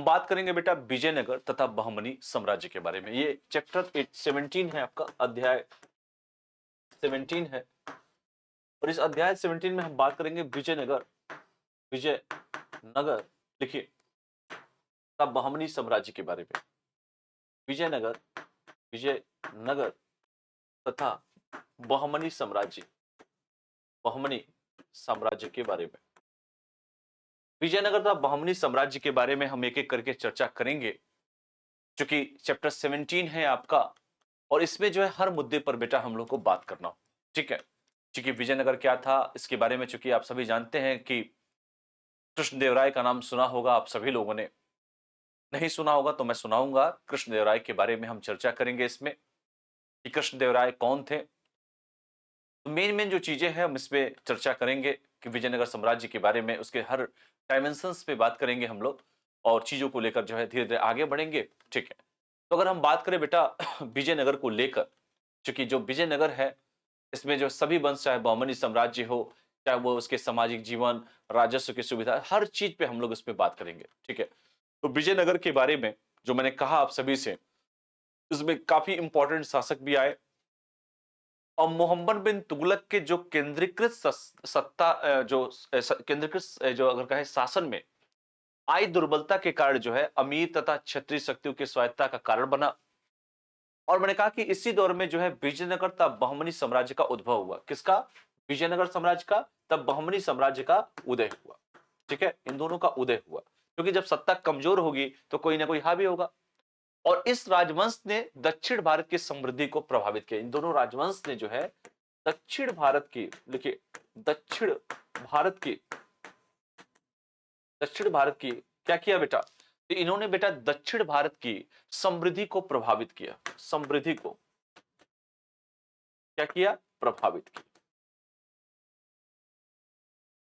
हम बात करेंगे बेटा विजयनगर तथा बहमनी साम्राज्य के बारे में। ये चैप्टर 17 है, आपका अध्याय 17 है, और इस अध्याय 17 में हम बात करेंगे विजयनगर लिखिए तब बहमनी साम्राज्य के बारे में। विजयनगर तथा बहमनी साम्राज्य के बारे में। विजयनगर तथा बहमनी साम्राज्य के बारे में हम एक एक करके चर्चा करेंगे, क्योंकि चैप्टर 17 है आपका, और इसमें जो है हर मुद्दे पर बेटा हम लोग को बात करना हो, ठीक है। क्योंकि विजयनगर क्या था इसके बारे में चूंकि आप सभी जानते हैं कि कृष्णदेवराय का नाम सुना होगा आप सभी लोगों ने, नहीं सुना होगा तो मैं सुनाऊंगा। कृष्णदेवराय के बारे में हम चर्चा करेंगे इसमें कि कृष्णदेवराय कौन थे। तो मेन जो चीजें हैं हम इसमें चर्चा करेंगे कि विजयनगर साम्राज्य के बारे में, उसके हर डायमेंशंस पे बात करेंगे हम लोग, और चीजों को लेकर जो है धीरे धीरे आगे बढ़ेंगे, ठीक है। तो अगर हम बात करें बेटा विजयनगर को लेकर, क्योंकि जो विजयनगर है इसमें जो सभी वंश, चाहे बहमनी साम्राज्य हो, चाहे वो उसके सामाजिक जीवन, राजस्व की सुविधा, हर चीज पे हम लोग इस पे बात करेंगे, ठीक है। तो विजयनगर के बारे में जो मैंने कहा आप सभी से, इसमें काफी इंपॉर्टेंट शासक भी आए, और मोहम्मद बिन तुगलक के जो केंद्रीकृत सत्ता, जो अगर कहे शासन में आई दुर्बलता के कारण जो है अमीर तथा क्षत्रिय शक्तियों की स्वायत्ता का कारण बना। और मैंने कहा कि इसी दौर में जो है विजयनगर तब बहमनी साम्राज्य का उद्भव हुआ। किसका? विजयनगर साम्राज्य का, तब बहमनी साम्राज्य का उदय हुआ, ठीक है। इन दोनों का उदय हुआ, क्योंकि जब सत्ता कमजोर होगी तो कोई ना कोई हावी होगा, और इस राजवंश ने दक्षिण भारत की समृद्धि को प्रभावित किया। इन दोनों राजवंश ने जो है दक्षिण भारत की, देखिए दक्षिण भारत की क्या किया बेटा, तो इन्होंने बेटा दक्षिण भारत की समृद्धि को प्रभावित किया। समृद्धि को क्या किया? प्रभावित किया।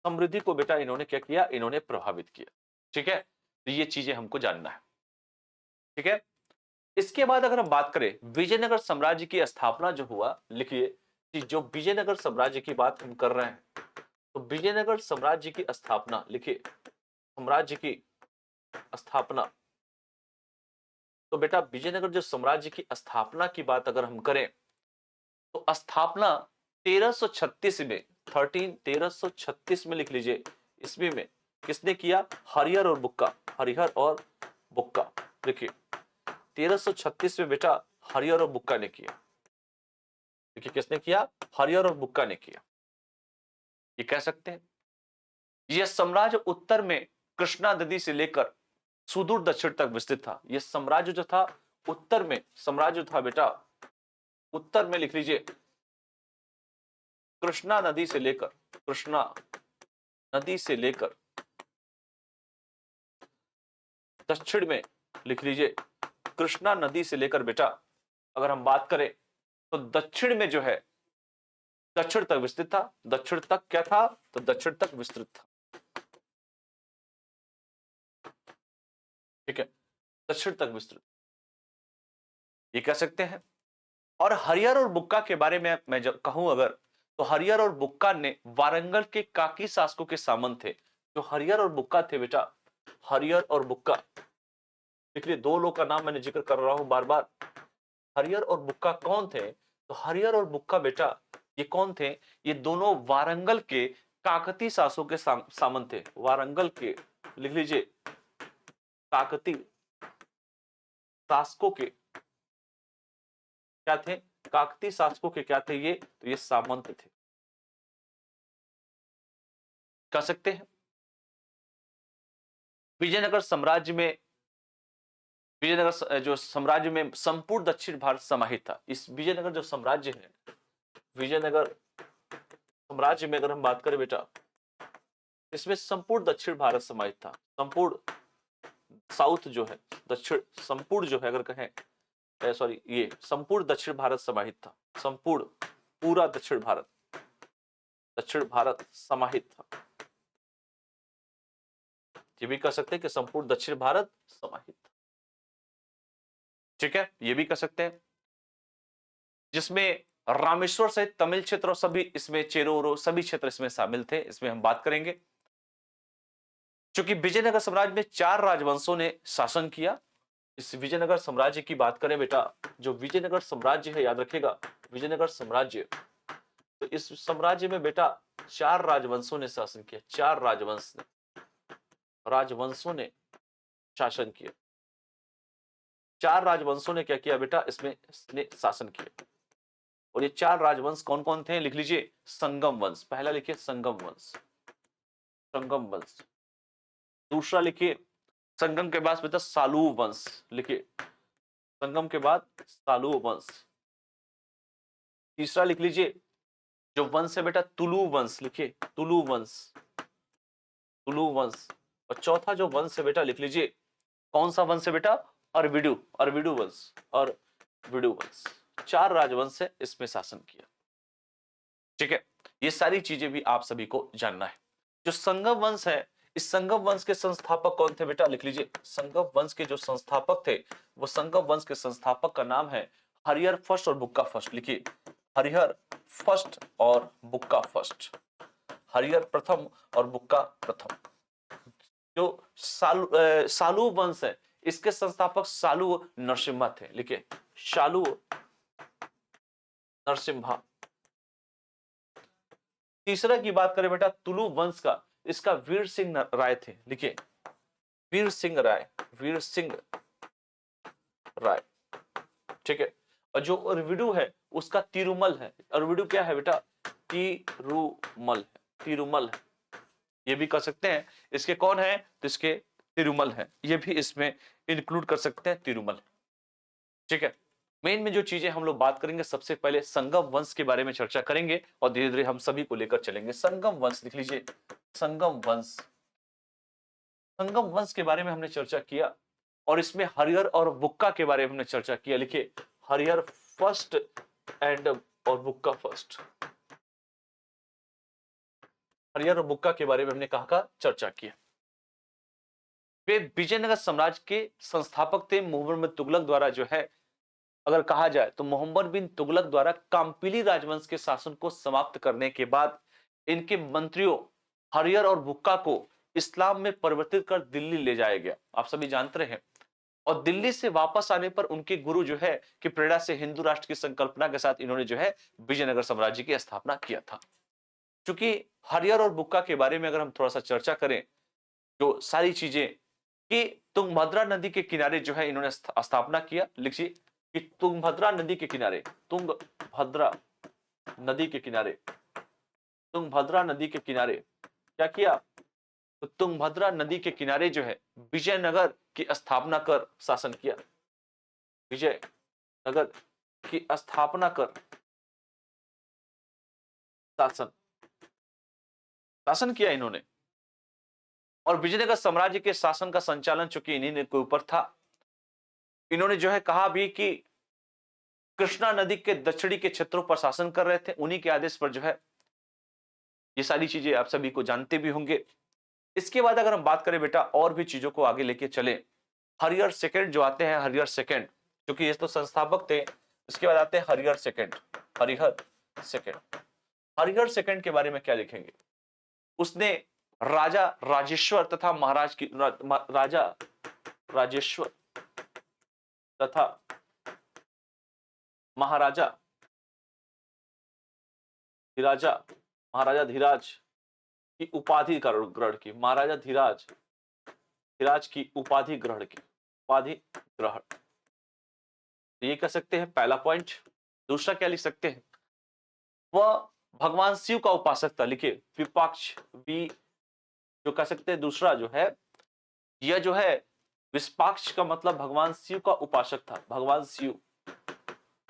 समृद्धि को बेटा इन्होंने क्या किया? इन्होंने प्रभावित किया, ठीक है। तो ये चीजें हमको जानना है, ठीक है। इसके बाद अगर हम बात करें विजयनगर साम्राज्य की स्थापना जो हुआ, लिखिए कि जो विजयनगर साम्राज्य की बात हम कर रहे हैं, तो विजयनगर साम्राज्य की स्थापना, लिखिए साम्राज्य की स्थापना, तो बेटा विजयनगर जो साम्राज्य की स्थापना की बात अगर हम करें, तो स्थापना 1336 में, 1336 में लिख लीजिए, ईस्वी में किसने किया? हरिहर और बुक्का। देखिए 1336 में बेटा हरिहर और बुक्का ने किया। देखिए किसने किया? हरिहर और बुक्का ने किया। ये कह सकते हैं यह साम्राज्य उत्तर में कृष्णा नदी से लेकर सुदूर दक्षिण तक विस्तृत था। यह साम्राज्य जो था उत्तर में, साम्राज्य था बेटा उत्तर में, लिख लीजिए कृष्णा नदी से लेकर दक्षिण में, लिख लीजिए कृष्णा नदी से लेकर बेटा अगर हम बात करें तो दक्षिण में जो है दक्षिण तक विस्तृत था। दक्षिण तक क्या था? तो दक्षिण तक विस्तृत था, ठीक है, दक्षिण तक विस्तृत, ये कह सकते हैं। और हरिहर और बुक्का के बारे में मैं जब कहूं अगर, तो हरिहर और बुक्का ने वारंगल के काकी शासकों के सामंत थे। जो हरिहर और बुक्का थे बेटा, हरिहर और बुक्का, लिख लिए, दो लोग का नाम मैंने जिक्र कर रहा हूं बार बार। हरिहर और बुक्का कौन थे? तो हरिहर और बुक्का बेटा ये कौन थे? ये दोनों वारंगल के काकती शासकों के सामंत थे। वारंगल के, लिख लीजिए काकती शासकों के क्या थे? काकती शासकों के क्या थे ये? तो ये सामंत थे, कह सकते हैं। विजयनगर जो साम्राज्य में संपूर्ण दक्षिण भारत समाहित था। इस विजयनगर जो साम्राज्य है, विजयनगर साम्राज्य में अगर हम बात करें बेटा, इसमें संपूर्ण दक्षिण भारत समाहित था। संपूर्ण साउथ जो है, दक्षिण संपूर्ण जो है अगर कहें, सॉरी ये संपूर्ण दक्षिण भारत समाहित था। संपूर्ण पूरा दक्षिण भारत समाहित था। ये भी कह सकते हैं कि संपूर्ण दक्षिण भारत समाहित था, ठीक है, ये भी कह सकते हैं। जिसमें रामेश्वर सहित तमिल क्षेत्र और सभी इसमें चेरोरो सभी क्षेत्र इसमें शामिल थे। इसमें हम बात करेंगे। चूंकि विजयनगर साम्राज्य में 4 राजवंशों ने शासन किया। इस विजयनगर साम्राज्य की बात करें बेटा, जो विजयनगर साम्राज्य है, याद रखिएगा विजयनगर साम्राज्य, तो इस साम्राज्य में बेटा 4 राजवंशों ने शासन किया। 4 राजवंशों ने शासन किया। 4 राजवंशों ने क्या किया बेटा, इसमें शासन किया। और ये 4 राजवंश कौन कौन थे, लिख लीजिए। संगम वंश, पहला लिखिए संगम वंश, संगम वंश। दूसरा लिखिए संगम के बाद बेटा सालू वंश, लिखिए संगम के बाद सालू वंश। तीसरा लिख लीजिए जो वंश है बेटा तुलु वंश, लिखिए तुलु वंश, तुलु वंश। और चौथा जो वंश है बेटा लिख लीजिए, कौन सा वंश है बेटा, अरविडु, अरविडु वंश, अरविडु वंश। 4 राजवंश से इसमें शासन किया। ठीक है, ये सारी चीजें भी आप सभी को जानना है। जो संगम वंश है, इस संगम वंश के संस्थापक कौन थे बेटा, लिख लीजिए। संगम वंश के जो संस्थापक थे, वो संगम वंश के संस्थापक का नाम है हरिहर फर्स्ट और बुक्का फर्स्ट, लिखिए हरिहर फर्स्ट और बुक्का फर्स्ट, हरिहर प्रथम और बुक्का प्रथम। जो सालू वंश है, इसके संस्थापक सालू नरसिम्हा थे, लिखिए सालू नरसिम्हा। तीसरा की बात करें बेटा तुलु वंश का, इसका वीर सिंह राय थे, लिखिए वीर सिंह राय, वीर सिंह राय। ठीक है, और जो अरविडु है उसका तिरुमल है। अरविडु क्या है बेटा, तिरुमल है, तिरुमल है, ये भी कर सकते हैं। इसके कौन है, तो इसके तिरुमल है, ये भी इसमें इंक्लूड कर सकते हैं, तिरुमल। ठीक है, मेन में जो चीजें हम लोग बात करेंगे, सबसे पहले संगम वंश के बारे में चर्चा करेंगे और धीरे धीरे हम सभी को लेकर चलेंगे। संगम वंश लिख लीजिए, संगम वंश। संगम वंश के बारे में हमने चर्चा किया और इसमें हरिहर और बुक्का के बारे में हमने चर्चा किया। लिखिए हरिहर फर्स्ट एंड और बुक्का फर्स्ट, हरिहर और बुक्का के बारे में हमने कहा चर्चा किया। वे विजयनगर साम्राज्य के संस्थापक थे। मोहम्मद बिन तुगलक द्वारा जो है, अगर कहा जाए तो मोहम्मद बिन तुगलक द्वारा काम्पिली राजवंश के शासन को समाप्त करने के बाद इनके मंत्रियों हरिहर और बुक्का को इस्लाम में परिवर्तित कर दिल्ली ले जाया गया, आप सभी जानते हैं। और दिल्ली से वापस आने पर उनके गुरु जो है कि प्रेरणा से हिंदू राष्ट्र की संकल्पना के साथ इन्होंने जो है विजयनगर साम्राज्य की स्थापना किया था। क्योंकि हरिहर और बुक्का के बारे में अगर हम थोड़ा सा चर्चा करें, जो सारी चीजें कि तुंगभद्रा नदी के किनारे जो है इन्होंने स्थापना किया। लिखिए कि तुंगभद्रा नदी के किनारे, तुंगभद्रा नदी के किनारे, तुंगभद्रा नदी के किनारे क्या किया, तो तुंगभद्रा नदी के किनारे जो है विजयनगर की स्थापना कर शासन किया, विजयनगर की स्थापना कर शासन किया इन्होंने। और विजयनगर साम्राज्य के शासन का संचालन चूंकि इन्हीं के ऊपर था, इन्होंने जो है कहा भी कि कृष्णा नदी के दक्षिणी के क्षेत्रों पर शासन कर रहे थे। उन्हीं के आदेश पर जो है ये सारी चीजें आप सभी को जानते भी होंगे। इसके बाद अगर हम बात करें बेटा और भी चीजों को आगे लेके चले, हरिहर सेकंड जो आते हैं, हरिहर सेकंड, क्योंकि ये तो संस्थापक थे। इसके बाद आते हैं Harihar second, Harihar second. Harihar second के बारे में क्या लिखेंगे, उसने राजा राजेश्वर तथा महाराज की राजा राजेश्वर तथा महाराजा धीराज की उपाधि ग्रहण की, महाराजा धीराज की उपाधि ग्रहण की, उपाधि ग्रहण। ये कह सकते हैं पहला पॉइंट। दूसरा क्या लिख सकते हैं, वह भगवान शिव का उपासक था। लिखिए विपाक्ष, वी जो कह सकते हैं दूसरा जो है, यह जो है विस्पाक्ष का मतलब भगवान शिव का उपासक था। भगवान शिव,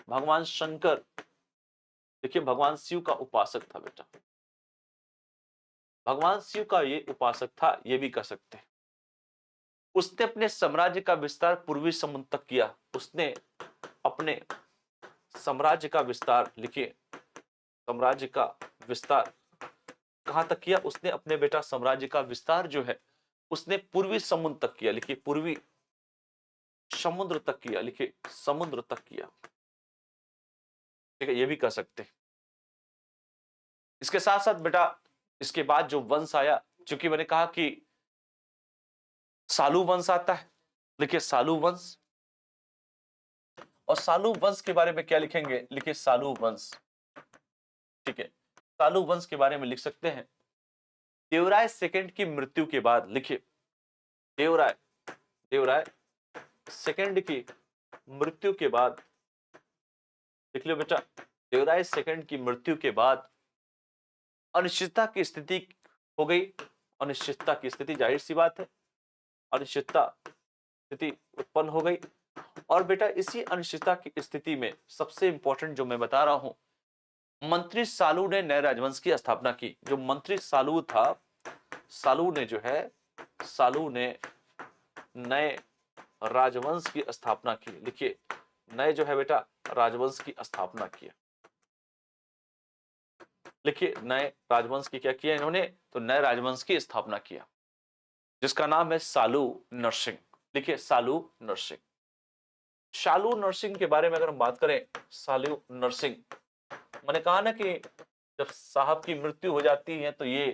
भगवान शंकर, देखिए भगवान शिव का उपासक था बेटा, भगवान शिव का ये उपासक था, ये भी कह सकते हैं। उसने अपने साम्राज्य का विस्तार पूर्वी समुद्र तक किया। उसने अपने साम्राज्य का विस्तार, लिखिए साम्राज्य का विस्तार कहां तक किया, उसने अपने बेटा साम्राज्य का विस्तार जो है उसने पूर्वी समुद्र तक किया। लिखिए पूर्वी समुद्र तक किया, लिखिए समुद्र तक किया। ठीक है, ये भी कह सकते हैं। इसके साथ साथ बेटा इसके बाद जो वंश आया, चूंकि मैंने कहा कि सालू वंश आता है, लिखिए सालू वंश। और सालू वंश के बारे में क्या लिखेंगे, लिखिए सालू वंश। ठीक है, सालू वंश के बारे में लिख सकते हैं देवराय सेकंड की मृत्यु के बाद, लिखिए देवराय देवराय सेकंड की मृत्यु के बाद, लिख लो बेटा, देवराय सेकंड की मृत्यु के बाद अनिश्चितता की स्थिति हो गई। अनिश्चितता की स्थिति, जाहिर सी बात है, अनिश्चितता स्थिति उत्पन्न हो गई। और बेटा इसी अनिश्चितता की स्थिति में सबसे इंपॉर्टेंट जो मैं बता रहा हूं, मंत्री सालू ने नए राजवंश की स्थापना की। जो मंत्री सालू था, सालू ने जो है, सालू ने नए राजवंश की स्थापना की। लिखिए नए जो है बेटा राजवंश की स्थापना किया। लिखिए नए राजवंश की क्या किया इन्होंने, तो नए राजवंश की स्थापना किया जिसका नाम है सालू नरसिंह। लिखिए सालू नरसिंह। शालू नरसिंह के बारे में अगर हम बात करें, सालू नरसिंह, मैंने कहा ना कि जब साहब की मृत्यु हो जाती है तो ये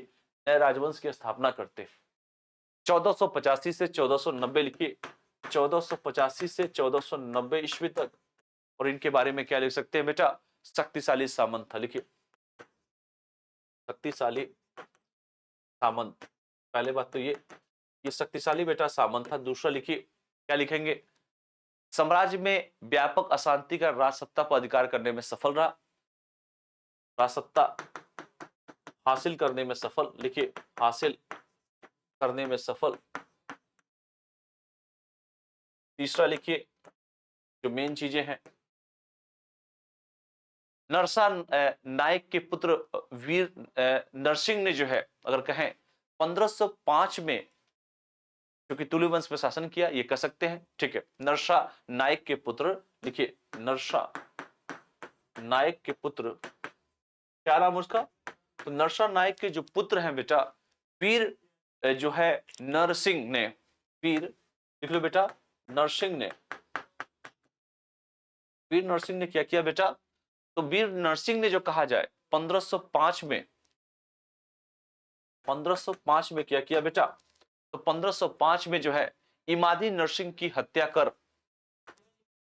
नए राजवंश की स्थापना करते। 1485 से 1490, लिखिए 1485 से 1490 ईस्वी तक। और इनके बारे में क्या लिख सकते हैं बेटा, शक्तिशाली सामंत था। लिखिए शक्तिशाली सामंत, पहले बात तो ये शक्तिशाली बेटा सामंत था। दूसरा लिखिए क्या लिखेंगे, साम्राज्य में व्यापक अशांति का राजसत्ता पर अधिकार करने में सफल रहा, राजसत्ता हासिल करने में सफल। लिखिए हासिल करने में सफल। तीसरा लिखिए जो मेन चीजें हैं, नरसा नायक के पुत्र वीर नरसिंह ने जो है अगर कहें 1505 में क्योंकि तुलु वंश पे शासन किया, ये कह सकते हैं। ठीक है, नरसा नायक के पुत्र, लिखिए नरसा नायक के पुत्र, क्या नाम उसका, तो नरसा नायक के जो पुत्र हैं बेटा वीर जो है नरसिंह ने, वीर लिख लो बेटा नरसिंह ने, वीर नरसिंह ने क्या किया बेटा, तो वीर नरसिंह ने जो कहा जाए 1505 में, 1505 में क्या किया बेटा, तो 1505 में जो है इमादी नरसिंह की हत्या कर,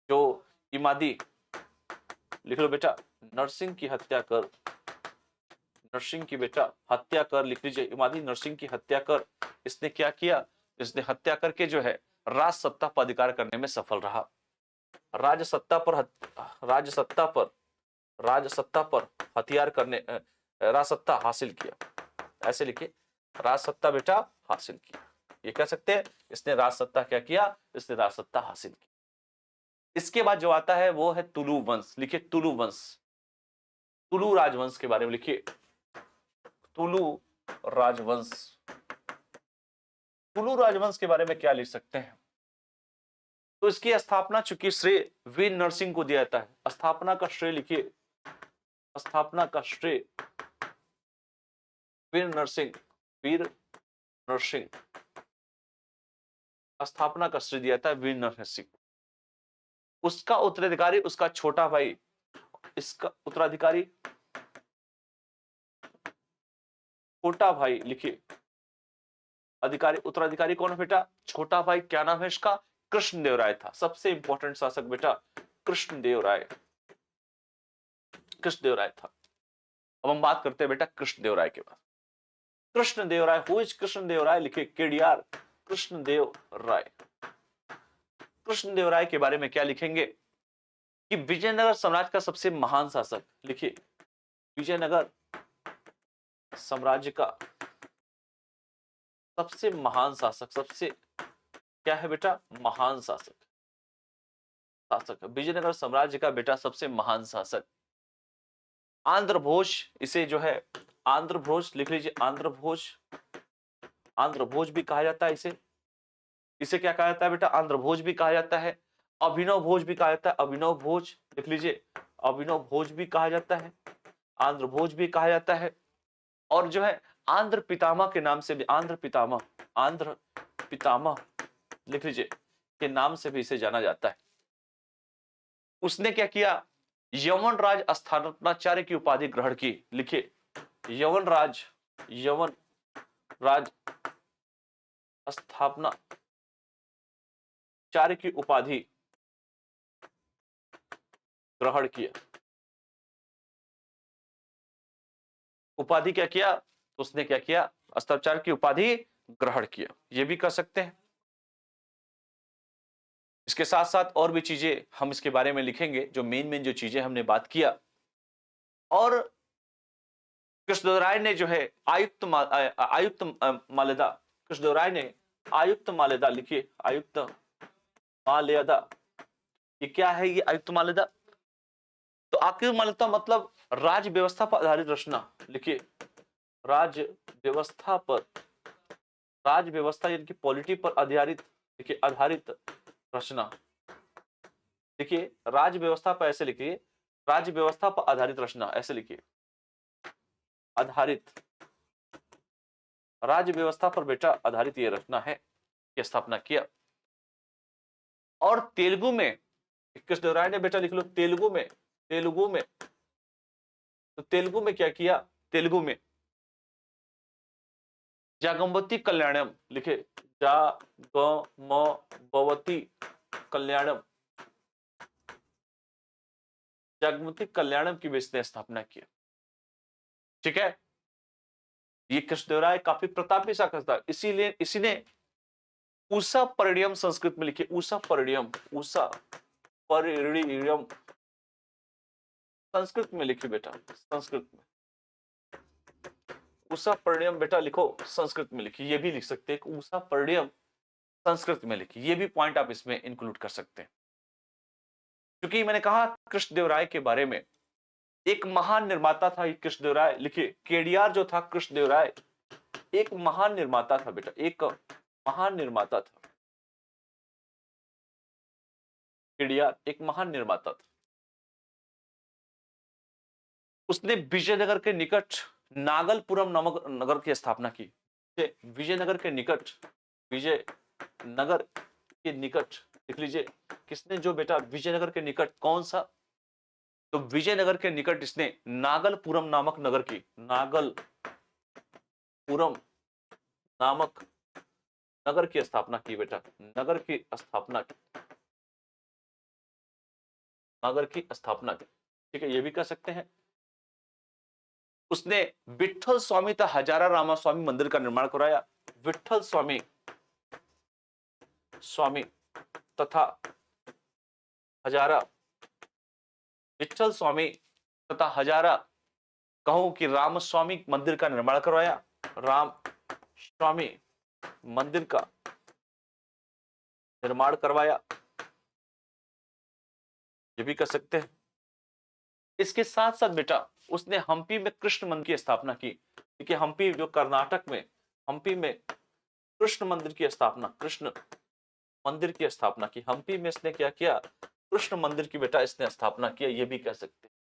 जो इमादी लिख लो बेटा नरसिंह की हत्या कर, नरसिंह की बेटा हत्या कर, लिख लीजिए इमादी नरसिंह की हत्या कर। इसने क्या किया, इसने हत्या करके जो है राज सत्ता पर अधिकार करने में सफल रहा। राज सत्ता पर हथियार करने, राज सत्ता हासिल किया। ऐसे लिखिए राज सत्ता बेटा हासिल किया, ये कह सकते हैं इसने राज सत्ता क्या किया, इसने राज सत्ता हासिल की। इसके बाद जो आता है वो है तुलु वंश। लिखिए तुलु वंश, तुलु राजवंश के बारे में लिखिए, तुलु राजवंश। तुलु राजवंश के बारे में क्या लिख सकते हैं, तो इसकी स्थापना चूंकि श्रेय वीर नरसिंह को दिया जाता है। स्थापना का श्रेय लिखिए, स्थापना का श्रेय वीर नरसिंह, वीर नरसिंह, स्थापना का श्रेय दिया जाता है वीर नरसिंह। उसका उत्तराधिकारी उसका छोटा भाई, इसका उत्तराधिकारी छोटा भाई, लिखिए अधिकारी उत्तराधिकारी कौन है बेटा, छोटा भाई। क्या नाम है इसका, कृष्णदेवराय था। सबसे इंपॉर्टेंट शासक बेटा कृष्णदेवराय, कृष्णदेवराय था। अब हम बात करते हैं बेटा कृष्णदेवराय के बाद। कृष्णदेवराय, हु इज कृष्णदेवराय, लिखिए केडीआर कृष्णदेव राय। कृष्णदेवराय के बारे में क्या लिखेंगे कि विजयनगर साम्राज्य का सबसे महान शासक। लिखिए विजयनगर साम्राज्य का सबसे महान शासक, सबसे क्या है बेटा, महान शासक, शासक विजयनगर साम्राज्य का बेटा सबसे महान शासक आंध्र भोज। इसे जो है आंध्र भोज लिख लीजिए, आंध्र भोज, आंध्र भोज भी कहा जाता है इसे। इसे क्या कहा जाता है बेटा, आंध्र भोज भी कहा जाता है, अभिनव भोज भी कहा जाता है, अभिनव भोज लिख लीजिए, अभिनव भोज भी कहा जाता है, आंध्र भोज भी कहा जाता है। और जो है आंध्र पितामह के नाम से भी, आंध्र पितामह, आंध्र पितामह लिख लीजिए के नाम से भी इसे जाना जाता है। उसने क्या किया, यवन राज स्थापनाचार्य की उपाधि ग्रहण की। लिखिए यवन राज, यवन राज स्थापना चार्य की उपाधि ग्रहण किया। उपाधि क्या किया? तो उसने क्या किया? स्तराचार्य की उपाधि ग्रहण किया, ये भी कह सकते हैं। इसके साथ साथ और भी चीजें हम इसके बारे में लिखेंगे, जो मेन जो चीजें हमने बात किया। और कृष्णदेवराय ने जो है आयुक्त माल्यदा, कृष्णदेवराय ने आयुक्त माल्यदा लिखिए, आयुक्त माल्यदा। ये क्या है? ये आयुक्त माल्यदा, तो आयुक्त माल्यदा मतलब राज्य व्यवस्था पर आधारित रचना। लिखिए, राज्य व्यवस्था पर, राज्य व्यवस्था यानी कि पॉलिटी पर आधारित, देखिए आधारित रचना। देखिए राज्य व्यवस्था पर ऐसे लिखिए, राज्य व्यवस्था पर आधारित रचना, ऐसे लिखिए, आधारित, राज्य व्यवस्था पर बेटा आधारित ये रचना है, की स्थापना किया। और तेलुगु में, कृष्णदेवराय ने बेटा लिख लो तेलुगु में, तेलुगु में, तो तेलुगु में क्या किया? तेलुगु में जागमवती कल्याणम, लिखे जागमवती कल्याणम, जागमती कल्याणम की इसने स्थापना की। ठीक है, ये कृष्णदेवराय काफी प्रतापी शासक था, इसीलिए इसी ने उषा परिणयम संस्कृत में लिखे, उषा परिणयम, उषा परिणयम संस्कृत में लिखिए बेटा, संस्कृत में उषा परिणयम बेटा लिखो, संस्कृत में लिखिए। ये भी लिख सकते हैं उषा परिणयम संस्कृत में लिखिए, ये भी पॉइंट आप इसमें इंक्लूड कर सकते हैं। क्योंकि मैंने कहा कृष्णदेवराय के बारे में, एक महान निर्माता था कृष्णदेवराय। लिखिए केडीआर जो था कृष्णदेवराय, एक महान निर्माता था बेटा, एक महान निर्माता था। केडीआर एक महान निर्माता था। उसने विजयनगर के निकट नागलपुरम नामक नगर की स्थापना की। विजयनगर के निकट, विजयनगर के निकट लिख लीजिए, किसने? जो बेटा विजयनगर के निकट, कौन सा? तो विजयनगर के निकट इसने नागलपुरम नामक नगर की, नागलपुरम नामक नगर की स्थापना की बेटा, नगर की स्थापना की, नगर की स्थापना की। ठीक है, ये भी कह सकते हैं। उसने विठल स्वामी तथा हजारा रामा स्वामी मंदिर का निर्माण कराया। विठल स्वामी तथा हजारा, विठल स्वामी तथा हजारा, कहूं कि रामस्वामी मंदिर का निर्माण करवाया, राम स्वामी मंदिर का निर्माण करवाया, ये भी कर सकते हैं। इसके साथ साथ बेटा उसने हम्पी में कृष्ण मंदिर की स्थापना की। देखिए हम्पी जो कर्नाटक में, हम्पी में कृष्ण मंदिर की स्थापना, कृष्ण मंदिर की स्थापना की। हम्पी में इसने क्या किया? कृष्ण मंदिर की बेटा इसने स्थापना किया, ये भी कह सकते हैं।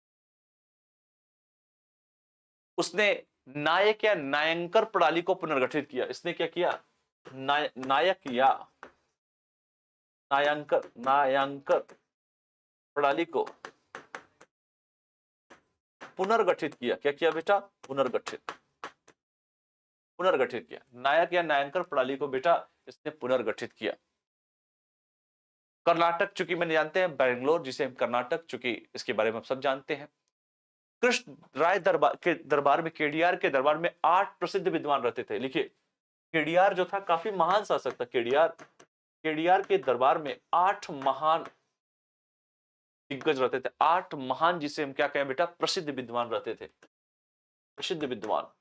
उसने नायक या नायंकर प्रणाली को पुनर्गठित किया। इसने क्या किया? नायक या नायंकर प्रणाली को पुनर्गठित किया। क्या किया बेटा? पुनर्गठित किया। नायक या नायंकर प्रणाली को बेटा इसने पुनर्गठित किया। कर्नाटक, चूंकि मैंने जानते हैं बेंगलोर जिसे हम कर्नाटक, चूंकि इसके बारे में हम सब जानते हैं। कृष्ण राय दरबार में, केडीआर के दरबार में 8 प्रसिद्ध विद्वान रहते थे। लिखिए केडीआर जो था काफी महान शासक था। केडीआर के दरबार में 8 महान दिग्गज रहते थे। 8 महान, जिसे हम क्या कहें बेटा? प्रसिद्ध विद्वान रहते थे। प्रसिद्ध विद्वान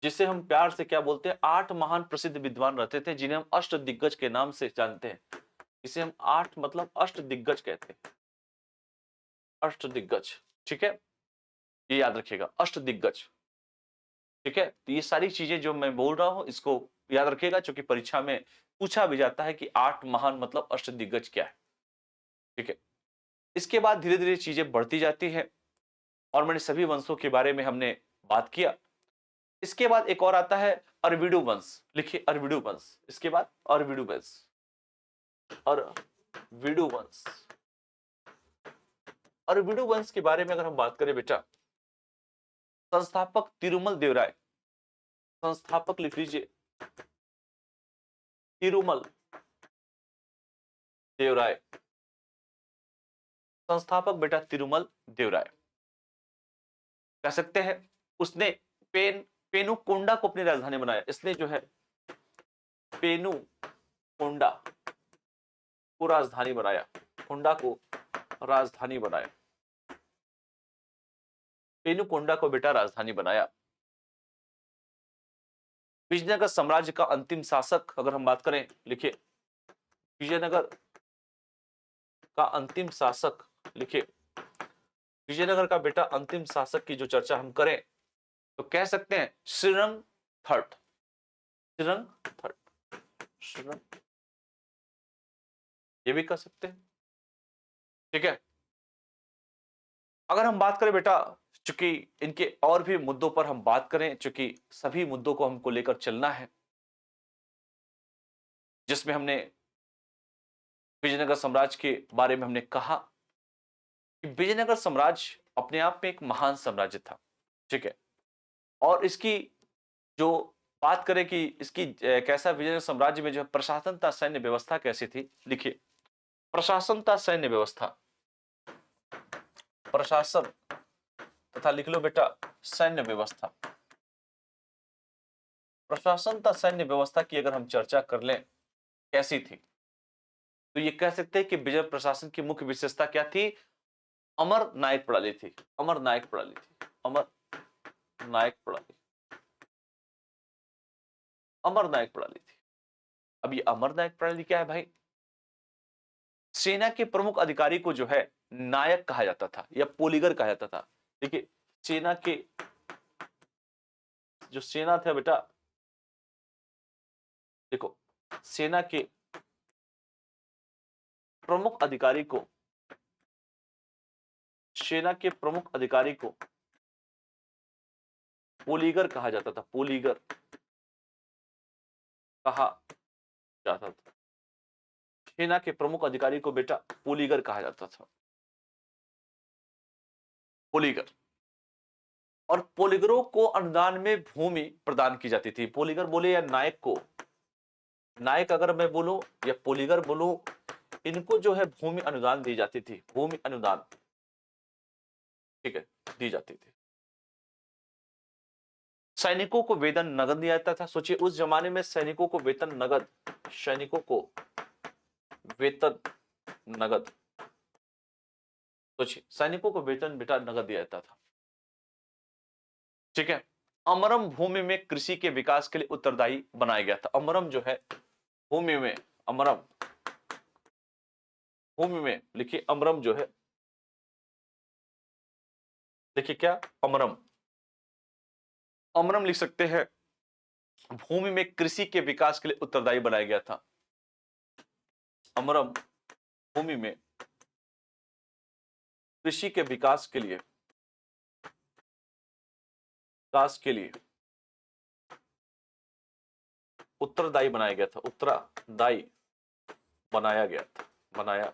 जिसे हम प्यार से क्या बोलते हैं? 8 महान प्रसिद्ध विद्वान रहते थे, जिन्हें हम अष्ट दिग्गज के नाम से जानते हैं। इसे हम 8 मतलब अष्ट दिग्गज कहते हैं। अष्ट दिग्गज, ठीक है, ये याद रखिएगा, अष्ट दिग्गज। ठीक है, तो ये सारी चीजें जो मैं बोल रहा हूं इसको याद रखिएगा, क्योंकि परीक्षा में पूछा भी जाता है कि 8 महान मतलब अष्ट दिग्गज क्या है। ठीक है, इसके बाद धीरे धीरे चीजें बढ़ती जाती है और मैंने सभी वंशों के बारे में हमने बात किया। इसके बाद एक और आता है अरविडु वंश। लिखिए अरविडु वंश। इसके बाद अरविडु वंश, अरविडु वंश। अरविडु वंश के बारे में अगर हम बात करें बेटा, संस्थापक तिरुमल देवराय, संस्थापक लिख लीजिए तिरुमल देवराय। संस्थापक बेटा तिरुमल देवराय। कह सकते हैं उसने पेनुकोंडा को अपनी राजधानी बनाया। इसने जो है पेनुकोंडा को राजधानी बनाया, कोंडा को राजधानी बनाया, पेनुकोंडा को बेटा राजधानी बनाया। विजयनगर साम्राज्य का अंतिम शासक अगर हम बात करें, लिखिए विजयनगर का अंतिम शासक, लिखिए विजयनगर का बेटा अंतिम शासक की जो चर्चा हम करें तो कह सकते हैं श्रीरंग थर्ड। श्रीरंग थर्ड, श्रीरंग, ये भी कह सकते हैं। ठीक है, अगर हम बात करें बेटा, चूंकि इनके और भी मुद्दों पर हम बात करें, चूंकि सभी मुद्दों को हमको लेकर चलना है, जिसमें हमने विजयनगर साम्राज्य के बारे में हमने कहा कि विजयनगर साम्राज्य अपने आप में एक महान साम्राज्य था। ठीक है, और इसकी जो बात करें कि इसकी कैसा विजयनगर साम्राज्य में जो प्रशासनता सैन्य व्यवस्था कैसी थी, लिखिए प्रशासनता सैन्य व्यवस्था, प्रशासन तथा लिख लो बेटा सैन्य व्यवस्था। प्रशासनता सैन्य व्यवस्था की अगर हम चर्चा कर लें कैसी थी, तो ये कह सकते हैं कि विजय प्रशासन की मुख्य विशेषता क्या थी? अमर नायक प्रणाली थी। अमर नायक प्रणाली थी। अमर नायक प्रणाली, अमर नायक प्रणाली थी। अब ये अमर नायक प्रणाली क्या है भाई? सेना के प्रमुख अधिकारी को जो है नायक कहा जाता था या पोलीगर कहा जाता था। देखिए सेना के जो सेना था बेटा, देखो सेना के प्रमुख अधिकारी को, सेना के प्रमुख अधिकारी को पोलीगर कहा जाता था। पोलीगर कहा जाता था। सेना के प्रमुख अधिकारी को बेटा पोलीगर कहा जाता था। पोलीगर, और पोलीगरों को अनुदान में भूमि प्रदान की जाती थी। पोलीगर बोले या नायक को, नायक अगर मैं बोलूं या पोलीगर बोलूं, इनको जो है भूमि अनुदान दी जाती थी। भूमि अनुदान, ठीक है, दी जाती थी। सैनिकों को वेतन नगद दिया जाता था। सोचिए उस जमाने में सैनिकों को वेतन नगद, सैनिकों को वेतन नगद, सोचिए सैनिकों को वेतन बेटा नगद दिया जाता था। ठीक है, अमरम भूमि में कृषि के विकास के लिए उत्तरदायी बनाया गया था। अमरम जो है भूमि में, अमरम भूमि में, लिखिए अमरम जो है, देखिए क्या अमरम, अमरम लिख सकते हैं भूमि में कृषि के विकास के लिए उत्तरदायी बनाया गया था। अमरम भूमि में कृषि के विकास के लिए, विकास के लिए उत्तरदायी बनाया गया था। उत्तरदायी बनाया गया था, बनाया,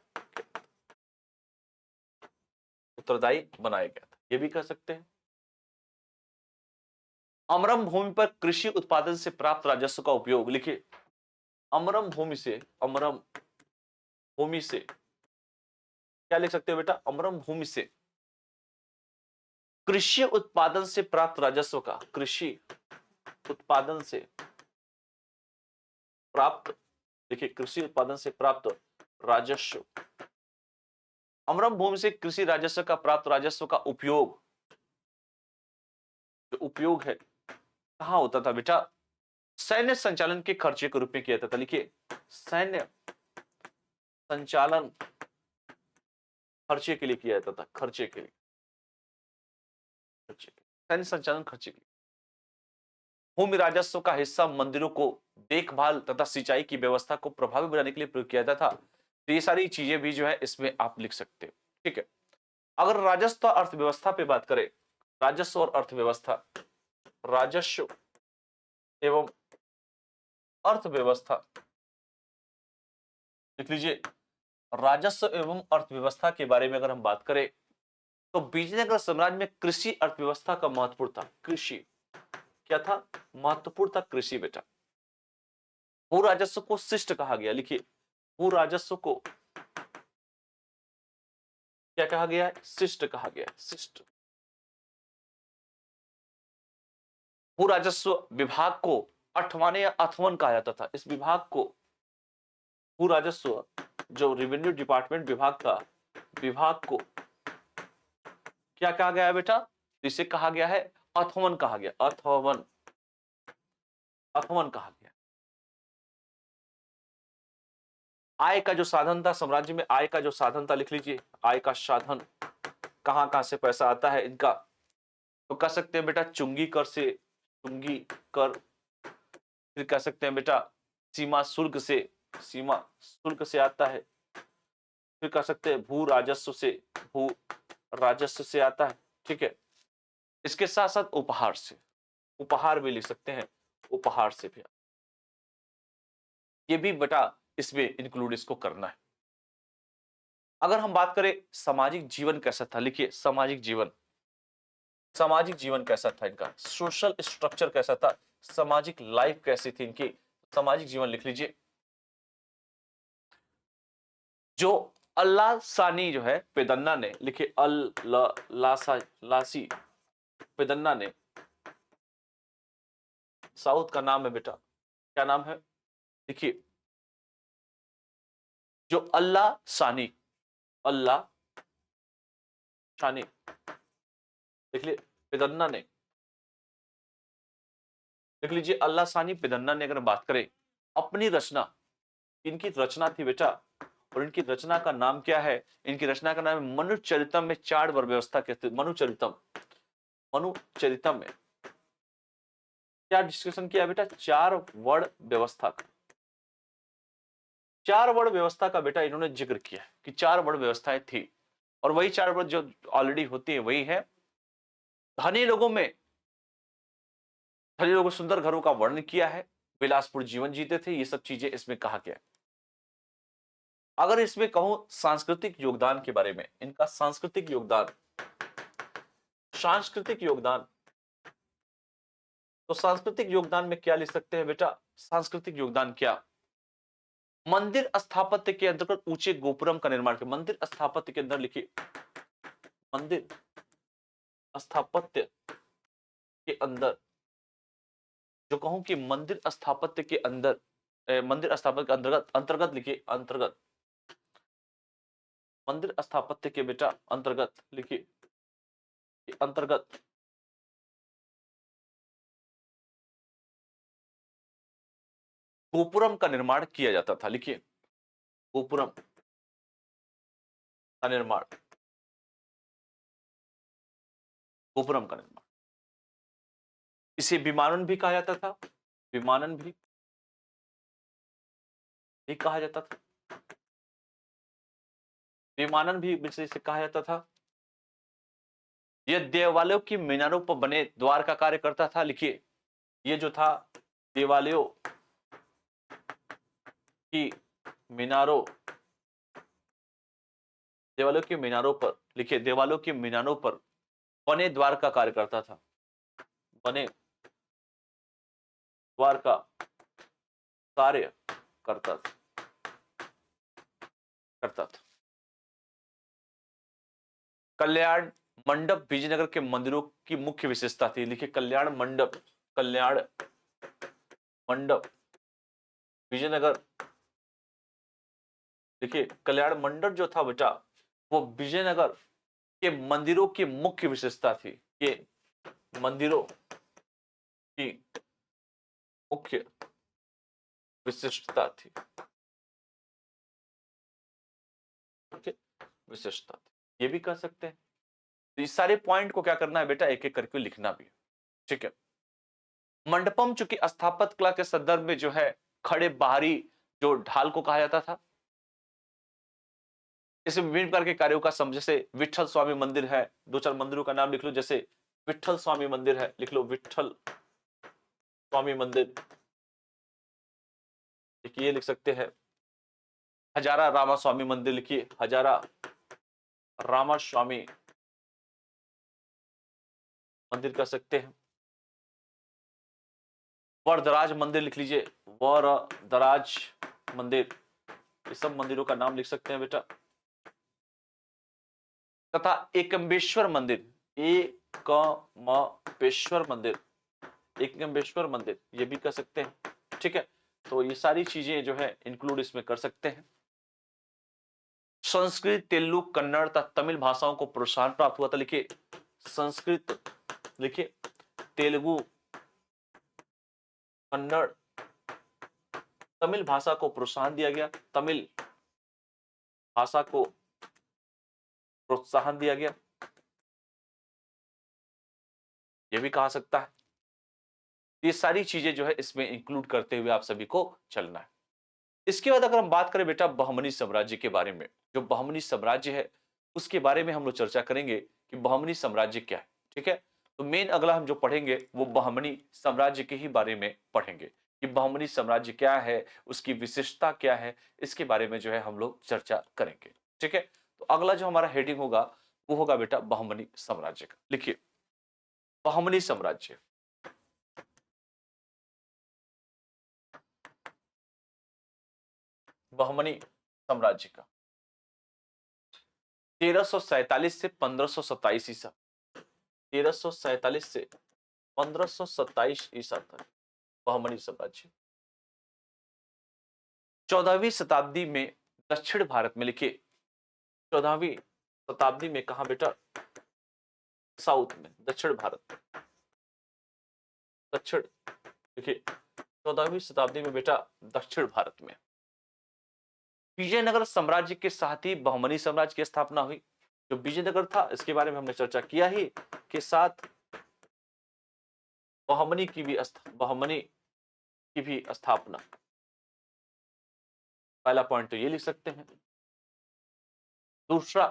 उत्तरदायी बनाया गया था, ये भी कह सकते हैं। अमरम भूमि पर कृषि उत्पादन से प्राप्त राजस्व का उपयोग, लिखिए अमरम भूमि से, अमरम भूमि से क्या लिख सकते हो बेटा? अमरम भूमि से कृषि उत्पादन से प्राप्त राजस्व का, कृषि उत्पादन से प्राप्त, देखिए कृषि उत्पादन से प्राप्त राजस्व, अमरम भूमि से कृषि राजस्व का प्राप्त राजस्व का उपयोग, जो उपयोग है कहां होता था बेटा? सैन्य संचालन के खर्चे के रूप में किया जाता था। लिखिए सैन्य संचालन खर्चे के लिए किया जाता था। खर्चे के लिए, सैन्य संचालन खर्चे के लिए। भूमि राजस्व का हिस्सा मंदिरों को देखभाल तथा सिंचाई की व्यवस्था को प्रभावी बनाने के लिए प्रयोग किया जाता था। तो ये सारी चीजें भी जो है इसमें आप लिख सकते हो। ठीक है, अगर राजस्व अर्थव्यवस्था पे बात करें, राजस्व और अर्थव्यवस्था, राजस्व एवं अर्थव्यवस्था, लिख लीजिए राजस्व एवं अर्थव्यवस्था के बारे में अगर हम बात करें तो विजयनगर साम्राज्य में कृषि अर्थव्यवस्था का महत्वपूर्ण था। कृषि क्या था? महत्वपूर्ण था कृषि बेटा। भू राजस्व को शिष्ट कहा गया। लिखिए भू राजस्व को क्या कहा गया है? शिष्ट कहा गया है, शिष्ट। भू राजस्व विभाग को अठवाने या अथवन कहा जाता था। इस विभाग को, भू राजस्व जो रेवेन्यू डिपार्टमेंट विभाग था, विभाग को क्या कहा गया है बेटा? इसे कहा गया है अथवन कहा गया, अथवन, अथवन कहा गया। आय का जो साधन था, साम्राज्य में आय का जो साधन था, लिख लीजिए, आय का साधन, कहां कहां से पैसा आता है इनका, तो कह सकते हैं बेटा चुंगी कर से, चुंगी कर, फिर कह सकते हैं बेटा सीमा शुल्क से, सीमा शुल्क से आता है, फिर कह सकते हैं भू राजस्व से, भू राजस्व से आता है, ठीक है। इसके साथ साथ उपहार से, उपहार भी लिख सकते हैं, उपहार से भी, ये भी बेटा इसमें इंक्लूड इसको करना है। अगर हम बात करें सामाजिक जीवन कैसा था, लिखिए सामाजिक जीवन, सामाजिक जीवन कैसा था इनका, सोशल स्ट्रक्चर कैसा था, सामाजिक लाइफ कैसी थी इनकी, सामाजिक जीवन लिख लीजिए। जो अल्लाह सानी जो है पेदन्ना ने, लिखिए लासी पेदन्ना ने, साउथ का नाम है बेटा, क्या नाम है? देखिए जो अल्लाह सानी, अल्लाह सानी, देख लीजिए पेदन्ना ने, देख लीजिए अल्लाह सानी पेदन्ना ने अगर बात करें अपनी रचना, इनकी रचना थी बेटा, और इनकी रचना का नाम क्या है? इनकी रचना का नाम है मनुचरितम में 4 वर्ग व्यवस्था कहते हैं। मनुचरितम, मनुचरितम में क्या डिस्कशन किया बेटा? 4 वर्ण व्यवस्था का, 4 वर्ण व्यवस्था का बेटा इन्होंने जिक्र किया कि 4 वर्ण व्यवस्थाएं थी, और वही 4 वर्ण जो ऑलरेडी होती है वही है। धनी लोगों में, धनी लोगों सुंदर घरों का वर्णन किया है, विलासपुर जीवन जीते थे, ये सब चीजें इसमें कहा गया। अगर इसमें कहूं सांस्कृतिक योगदान के बारे में, इनका सांस्कृतिक योगदान, सांस्कृतिक योगदान, तो सांस्कृतिक योगदान में क्या लिख सकते हैं बेटा? सांस्कृतिक योगदान क्या? मंदिर स्थापत्य के अंतर्गत ऊंचे गोपुरम का निर्माण किया। मंदिर स्थापत्य के अंदर लिखिए, मंदिर स्थापत्य के अंदर जो कहूं कि मंदिर स्थापत्य के अंदर, मंदिर स्थापत्य के अंतर्गत, अंतर्गत लिखिए, अंतर्गत, मंदिर स्थापत्य के बेटा अंतर्गत लिखिए, अंतर्गत गोपुरम का निर्माण किया जाता था। लिखिए गोपुरम का निर्माण, गोपुरम का निर्माण, इसे विमानन भी कहा जाता था, विमानन भी कहा जाता था, विमानन भी इसे कहा जाता था। यह देवालयों की मीनारों पर बने द्वार का कार्य करता था। लिखिए ये जो था देवालयों की मीनारों, देवालयों की मीनारों पर, लिखिए देवालयों की मीनारों पर बने द्वार का कार्य करता था, बने द्वार का कार्य करता था, करता था। कल्याण मंडप विजयनगर के मंदिरों की मुख्य विशेषता थी। लिखिए कल्याण मंडप, कल्याण मंडप विजयनगर, देखिए कल्याण मंडप जो था बेटा वो विजयनगर के मंदिरों की मुख्य विशेषता थी। ये मंदिरों की मुख्य विशिष्टता थी, विशेषता थी, ये भी कह सकते हैं। तो इस सारे पॉइंट को क्या करना है बेटा? एक एक करके लिखना भी है, ठीक है। मंडपम चूंकि स्थापत्य कला के संदर्भ में जो है खड़े बाहरी जो ढाल को कहा जाता था, इसमें विभिन्न प्रकार के कार्यों का समझ, जैसे विठल स्वामी मंदिर है, 2-4 मंदिरों का नाम लिख लो, जैसे विठल स्वामी मंदिर है, लिख लो विठल स्वामी मंदिर, ये लिख सकते हैं। हजारा रामा स्वामी मंदिर, लिखिए हजारा रामा स्वामी मंदिर कर सकते हैं। वरदराज मंदिर लिख लीजिए, वरदराज मंदिर, ये सब मंदिरों का नाम लिख सकते हैं बेटा। तथा एकम्बेश्वर मंदिर, एकम्बेश्वर मंदिर, एकम्बेश्वर मंदिर ये भी कर सकते हैं। ठीक है, तो ये सारी चीजें जो है इंक्लूड इसमें कर सकते हैं। संस्कृत, तेलुगु, कन्नड़ तथा तमिल भाषाओं को प्रोत्साहन प्राप्त हुआ था। लिखिए संस्कृत, लिखिए तेलुगु, कन्नड़, तमिल भाषा को प्रोत्साहन दिया गया। तमिल भाषा को प्रोत्साहन दिया गया, यह भी कहा सकता है। ये सारी चीजें जो है इसमें इंक्लूड करते हुए आप सभी को चलना है। इसके बाद अगर हम बात करें बेटा बहमनी साम्राज्य के बारे में, जो बहमनी साम्राज्य है उसके बारे में हम लोग चर्चा करेंगे कि बहमनी साम्राज्य क्या है। ठीक है, तो मेन अगला हम जो पढ़ेंगे वो बहमनी साम्राज्य के ही बारे में पढ़ेंगे कि बहमनी साम्राज्य क्या है, उसकी विशेषता क्या है, इसके बारे में जो है हम लोग चर्चा करेंगे। ठीक है, तो अगला जो हमारा हेडिंग होगा वो होगा बेटा बहमनी साम्राज्य का। लिखिए बहमनी साम्राज्य, बहमनी साम्राज्य का 1347 से 1527 ईसा, 1347 से 1527 ईसा तक बहमनी साम्राज्य। 14वीं शताब्दी में दक्षिण भारत में, लिखिए 14वीं शताब्दी में कहा बेटा, साउथ में, दक्षिण भारत, दक्षिण, लिखिए 14वीं शताब्दी में बेटा दक्षिण भारत में विजयनगर साम्राज्य के साथ ही बहमनी साम्राज्य की स्थापना हुई। जो विजयनगर था इसके बारे में हमने चर्चा किया ही, के साथ बहमनी की भी स्थापना। पहला पॉइंट तो ये लिख सकते हैं। दूसरा,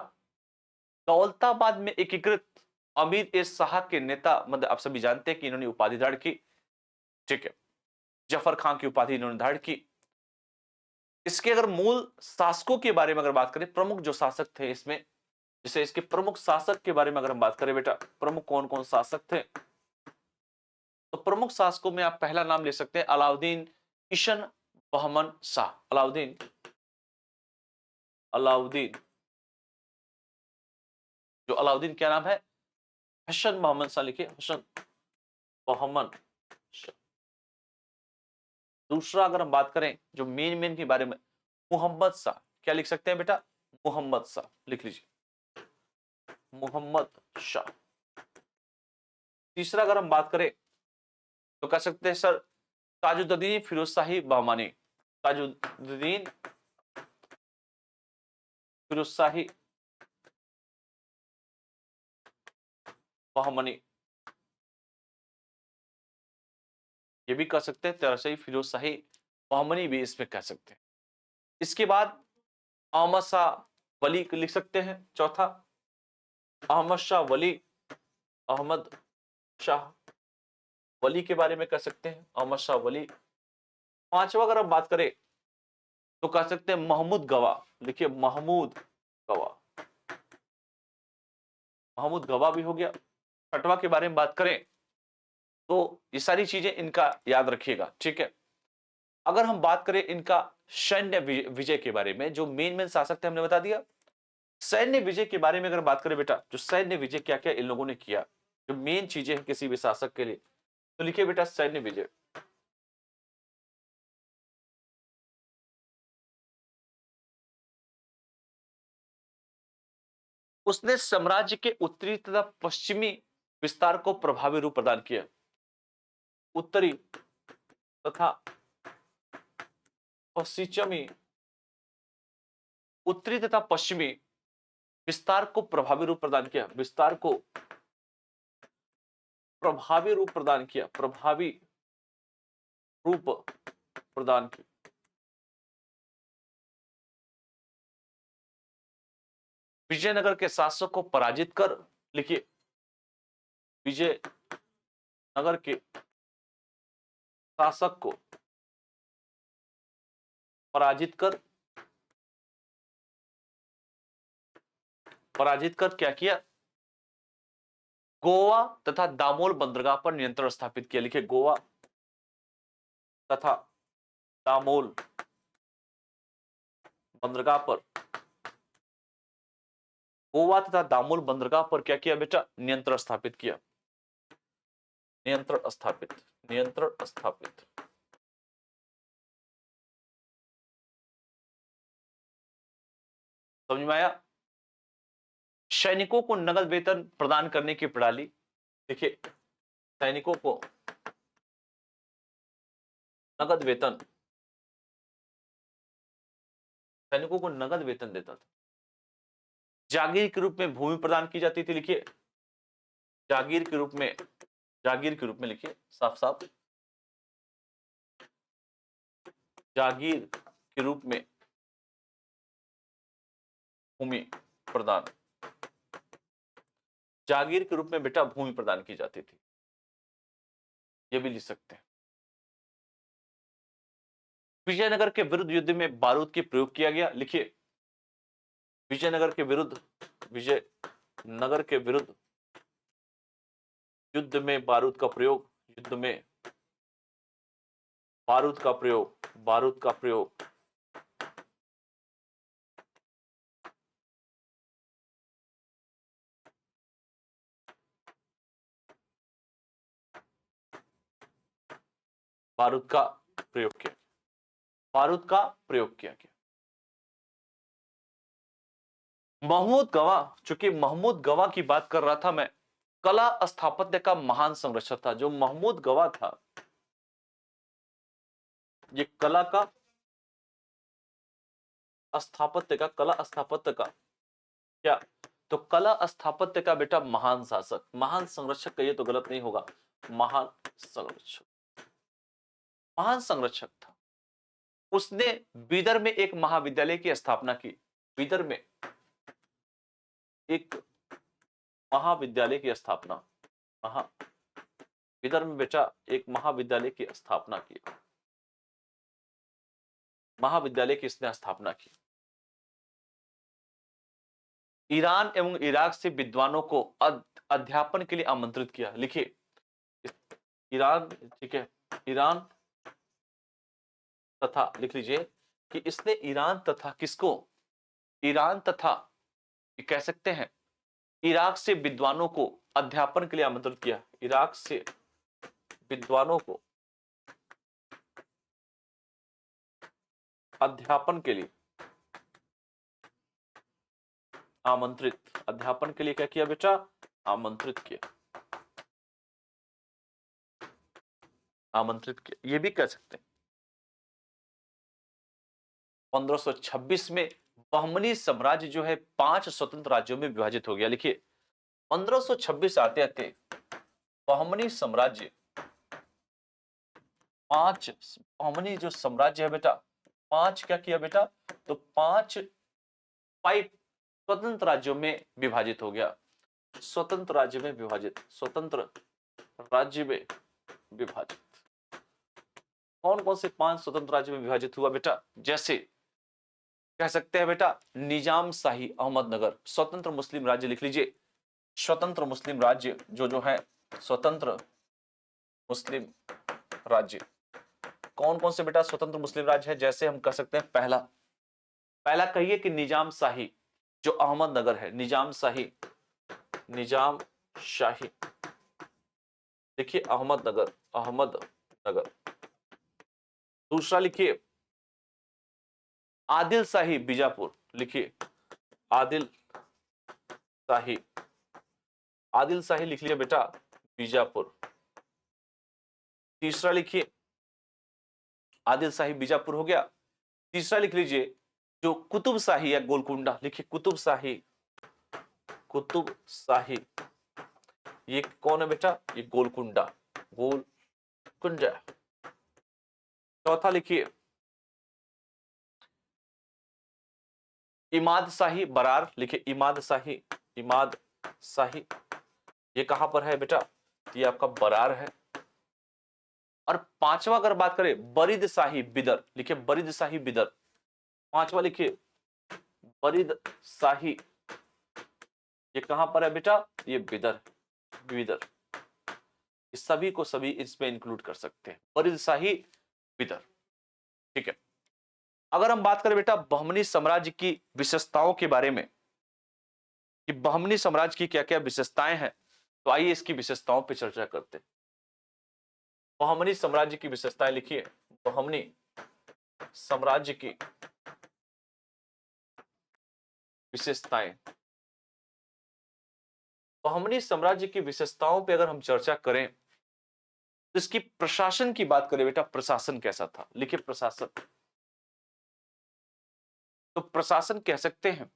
दौलताबाद में एकीकृत अमीर ए शाह के नेता, मतलब आप सभी जानते हैं कि इन्होंने उपाधि धारण की। ठीक है, जफर खान की उपाधि इन्होंने धारण की। इसके अगर मूल शासकों के बारे में अगर बात करें, प्रमुख जो शासक थे इसमें, जैसे इसके प्रमुख शासक के बारे में अगर हम बात करें बेटा, प्रमुख कौन कौन शासक थे, तो प्रमुख शासकों में आप पहला नाम ले सकते हैं अलाउद्दीन किशन बहमन शाह। अलाउद्दीन, अलाउद्दीन, जो अलाउद्दीन क्या नाम है, हसन मोहम्मद शाह, लिखिए हसन बहमन शाह। दूसरा अगर हम बात करें जो मेन के बारे में, मोहम्मद शाह, क्या लिख सकते हैं बेटा, मोहम्मद शाह, लिख लीजिए मोहम्मद शाह। तीसरा अगर हम बात करें तो कह सकते हैं सर ताजुद्दीन फिरोज शाही बहमानी, ताजुद्दीन फिरोज शाही बहमनी, ये भी कह सकते हैं, तेरह फिरोज शाही बहमनी भी इसमें कह सकते हैं। इसके बाद अहमद शाह वली लिख सकते हैं। चौथा अहमद शाह वली, अहमद शाह वली के बारे में कह सकते हैं, अहमद शाह वली। पांचवा अगर हम बात करें तो कह सकते हैं महमूद गवा, लिखिए महमूद गवा, महमूद गवा भी हो गया। छठवा के बारे में बात करें तो ये सारी चीजें इनका याद रखिएगा। ठीक है, अगर हम बात करें इनका सैन्य विजय के बारे में, जो मेन शासक थे हमने बता दिया। सैन्य विजय के बारे में अगर बात करें बेटा, जो सैन्य विजय क्या क्या इन लोगों ने किया, जो मेन चीजें हैं किसी भी शासक के लिए, तो लिखिए बेटा सैन्य विजय। उसने साम्राज्य के उत्तरी तथा पश्चिमी विस्तार को प्रभावी रूप प्रदान किया। उत्तरी तथा पश्चिमी, उत्तरी तथा पश्चिमी विस्तार को प्रभावी रूप प्रदान किया, विस्तार को प्रभावी रूप प्रदान किया, प्रभावी रूप प्रदान किया। विजयनगर के शासक को पराजित कर, लिखिए विजयनगर के शासक को पराजित कर, क्या किया, गोवा तथा दामोल बंदरगाह पर नियंत्रण स्थापित किया। लिखिए गोवा तथा दामोल बंदरगाह पर, गोवा तथा दामोल बंदरगाह पर क्या किया बेटा? नियंत्रण स्थापित किया। नियंत्रण स्थापित, नियंत्रण स्थापित। समझ में आया? सैनिकों को नगद वेतन प्रदान करने की प्रणाली। देखिए, सैनिकों को नगद वेतन, सैनिकों को नगद वेतन देता था। जागीर के रूप में भूमि प्रदान की जाती थी। लिखिए, जागीर के रूप में, जागीर के रूप में लिखिए साफ साफ, जागीर के रूप में भूमि प्रदान, जागीर के रूप में बेटा भूमि प्रदान की जाती थी। ये भी लिख सकते हैं। विजयनगर के विरुद्ध युद्ध में बारूद के प्रयोग किया गया। लिखिए, विजयनगर के विरुद्ध, विजयनगर के विरुद्ध युद्ध में बारूद का प्रयोग, युद्ध में बारूद का प्रयोग, बारूद का प्रयोग। बारूद का प्रयोग किया, बारूद का प्रयोग किया गया। महमूद गवाह, चूंकि महमूद गवाह की बात कर रहा था मैं, कला स्थापत्य का महान संरक्षक था। जो महमूद गवाह था, ये कला का स्थापत्य का, कला स्थापत्य का क्या, तो कला स्थापत्य का बेटा महान शासक, महान संरक्षक कहिए तो गलत नहीं होगा, महान संरक्षक, महान संरक्षक था। उसने बीदर में एक महाविद्यालय की स्थापना की। बीदर में एक महाविद्यालय की स्थापना, बीदर में बेटा एक महाविद्यालय की स्थापना की, महाविद्यालय की इसने स्थापना की। ईरान एवं इराक से विद्वानों को अध्यापन के लिए आमंत्रित किया। लिखिए, ईरान, ठीक है, ईरान तथा, लिख लीजिए कि इसने ईरान तथा किसको, ईरान तथा कह सकते हैं इराक से विद्वानों को अध्यापन के लिए आमंत्रित किया। इराक से विद्वानों को अध्यापन के लिए आमंत्रित, अध्यापन के लिए क्या किया बेटा? आमंत्रित किया, आमंत्रित किया, ये भी कह सकते हैं। 1526 में बहमनी साम्राज्य जो है 5 स्वतंत्र राज्यों में विभाजित हो गया। लिखिए, 1526 आते आते बहमनी साम्राज्य, 5 बहमनी जो साम्राज्य है बेटा, 5 क्या किया बेटा? तो 5 स्वतंत्र राज्यों में विभाजित हो गया। स्वतंत्र राज्य में विभाजित, स्वतंत्र राज्य में विभाजित। कौन कौन से 5 स्वतंत्र राज्य में विभाजित हुआ बेटा? जैसे कह सकते हैं बेटा निजाम शाही अहमदनगर, स्वतंत्र मुस्लिम राज्य, लिख लीजिए स्वतंत्र मुस्लिम राज्य, जो है स्वतंत्र मुस्लिम राज्य। कौन कौन से बेटा स्वतंत्र मुस्लिम राज्य है? जैसे हम कह सकते हैं पहला, पहला कहिए कि निजाम शाही जो अहमदनगर है, निजाम शाही, निजाम शाही, देखिए अहमदनगर, अहमदनगर। दूसरा लिखिए आदिल शाही बीजापुर, लिखिए आदिल शाही, आदिल शाही लिख लिया बेटा बीजापुर। तीसरा लिखिए आदिल शाही बीजापुर हो गया। तीसरा लिख लीजिए जो कुतुब शाही या गोलकुंडा, लिखिए कुतुब शाही, कुतुब शाही, ये कौन है बेटा? ये गोलकुंडा, गोलकुंडा। चौथा लिखिए इमाद शाही बरार, लिखिए इमाद शाही, इमाद शाही, ये कहां पर है बेटा? ये आपका बरार है। और पांचवा अगर बात करें बरिद शाही बिदर, लिखिए बरिद शाही बिदर, पांचवा लिखिए बरिद शाही, ये कहां पर है बेटा? ये बिदर, बिदर। इस सभी को सभी इसमें इंक्लूड कर सकते हैं, बरिद शाही बिदर। ठीक है, अगर हम बात करें बेटा बहमनी साम्राज्य की विशेषताओं के बारे में, कि बहमनी साम्राज्य की क्या क्या विशेषताएं हैं। तो आइए इसकी विशेषताओं पर चर्चा करते हैं। बहमनी साम्राज्य की विशेषताएं लिखिए। बहमनी साम्राज्य की विशेषताएं। बहमनी साम्राज्य की विशेषताओं पे अगर हम चर्चा करें तो इसकी प्रशासन की बात करें बेटा, प्रशासन कैसा था? लिखिए प्रशासन। तो प्रशासन कह सकते हैं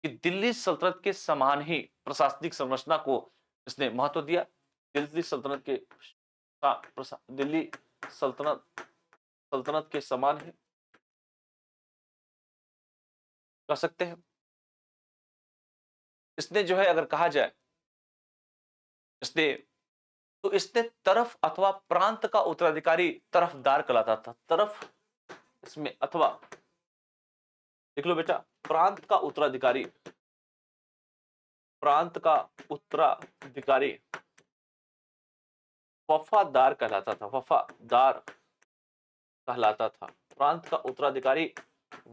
कि दिल्ली सल्तनत के समान ही प्रशासनिक संरचना को इसने महत्व दिया। दिल्ली सल्तनत के दिल्ली सल्तनत सल्तनत के समान ही कह सकते हैं। इसने जो है अगर कहा जाए इसने तो इसने तरफ अथवा प्रांत का उत्तराधिकारी तरफदार कहलाता था। तरफ इसमें अथवा देख लो बेटा, प्रांत का उत्तराधिकारी, प्रांत का उत्तराधिकारी वफादार कहलाता था। वफादार कहलाता था। प्रांत का उत्तराधिकारी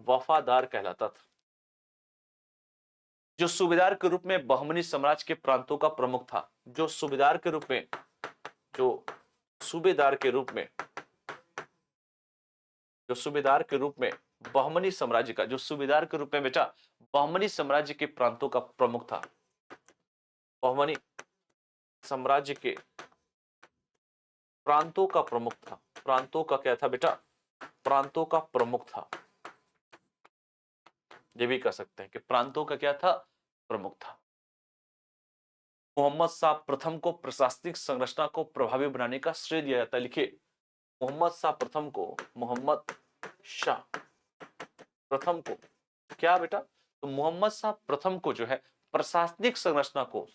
वफादार कहलाता था। जो सूबेदार के रूप में बहमनी साम्राज्य के प्रांतों का प्रमुख था। जो सूबेदार के रूप में जो सूबेदार के रूप में जो सूबेदार के रूप में बहमनी साम्राज्य का जो सूबेदार के रूप में बेटा बहमनी साम्राज्य के प्रांतों का प्रमुख था। बहमनी साम्राज्य के प्रांतों का प्रमुख था। प्रांतों का क्या था बेटा? प्रांतों का प्रमुख था। ये भी कह सकते हैं कि प्रांतों का क्या था? प्रमुख था। मोहम्मद शाह प्रथम को प्रशासनिक संरचना को प्रभावी बनाने का श्रेय दिया जाता है। लिखिए मोहम्मद शाह प्रथम को, मोहम्मद शाह प्रथम को क्या बेटा? तो मोहम्मद शाह प्रथम को जो है प्रशासनिक संरचना को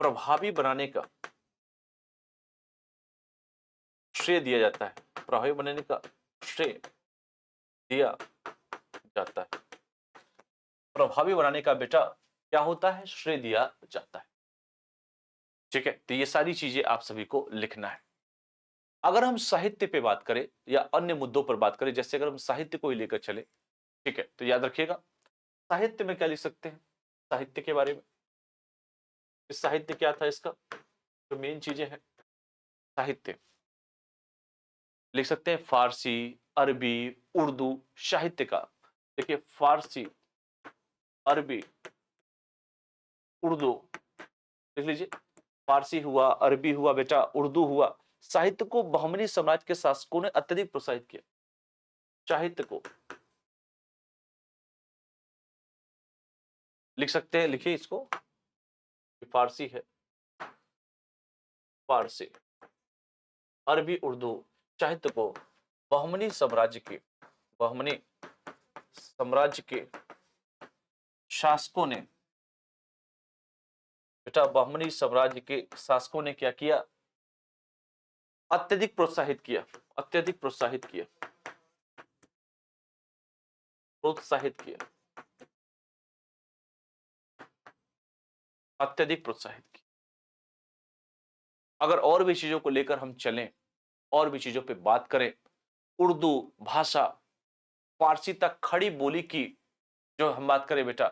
प्रभावी बनाने का श्रेय दिया जाता है। प्रभावी बनाने का श्रेय दिया जाता है। प्रभावी बनाने का बेटा क्या होता है? श्रेय दिया जाता है। ठीक है, तो ये सारी चीजें आप सभी को लिखना है। अगर हम साहित्य पे बात करें या अन्य मुद्दों पर बात करें, जैसे अगर हम साहित्य को ही लेकर चले, ठीक है, तो याद रखिएगा साहित्य में क्या लिख सकते हैं? साहित्य के बारे में साहित्य क्या था इसका? जो मेन चीजें हैं साहित्य लिख सकते हैं फारसी, अरबी, उर्दू साहित्य का। देखिए फारसी, अरबी, उर्दू लिख लीजिए। फारसी हुआ, अरबी हुआ बेटा, उर्दू हुआ। साहित्य को बहमनी साम्राज्य के शासकों ने अत्यधिक प्रोत्साहित किया। साहित्य को लिख सकते हैं, लिखिए इसको, फारसी है, फारसी, अरबी, उर्दू साहित्य को बहमनी साम्राज्य के शासकों ने बेटा बहमनी साम्राज्य के शासकों ने क्या किया? अत्यधिक प्रोत्साहित किया। अत्यधिक प्रोत्साहित किया। प्रोत्साहित किया। अत्यधिक प्रोत्साहित किया। अगर और भी चीजों को लेकर हम चलें, और भी चीजों पे बात करें, उर्दू भाषा फारसी तक खड़ी बोली की जो हम बात करें बेटा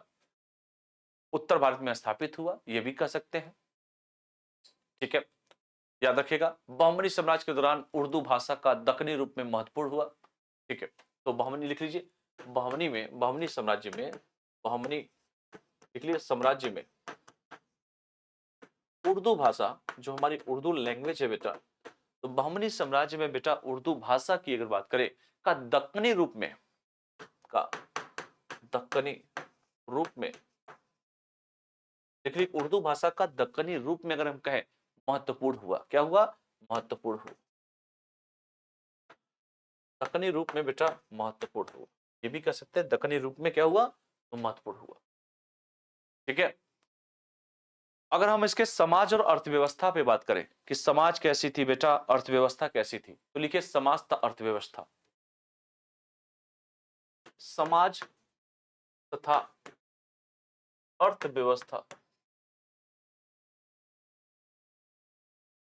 उत्तर भारत में स्थापित हुआ, यह भी कह सकते हैं। ठीक है, याद रखिएगा बहमनी साम्राज्य के दौरान उर्दू भाषा का दक्कनी रूप में महत्वपूर्ण हुआ। ठीक है, तो बहमनी लिख लीजिए। बहमनी साम्राज्य में लिख लीजिए साम्राज्य में उर्दू भाषा जो हमारी उर्दू लैंग्वेज है बेटा, तो बहमनी साम्राज्य में बेटा उर्दू भाषा की अगर बात करें का दक्कनी रूप में देखिए उर्दू भाषा का दक्कनी रूप में अगर हम कहें महत्वपूर्ण हुआ। क्या हुआ? महत्वपूर्ण हुआ। दक्कनी रूप में बेटा महत्वपूर्ण हुआ, ये भी कह सकते हैं दक्कनी रूप में क्या हुआ? तो महत्वपूर्ण हुआ। ठीक है, अगर हम इसके समाज और अर्थव्यवस्था पे बात करें कि समाज कैसी थी बेटा, अर्थव्यवस्था कैसी थी, तो लिखिए समाज तथा अर्थव्यवस्था। समाज तथा अर्थव्यवस्था।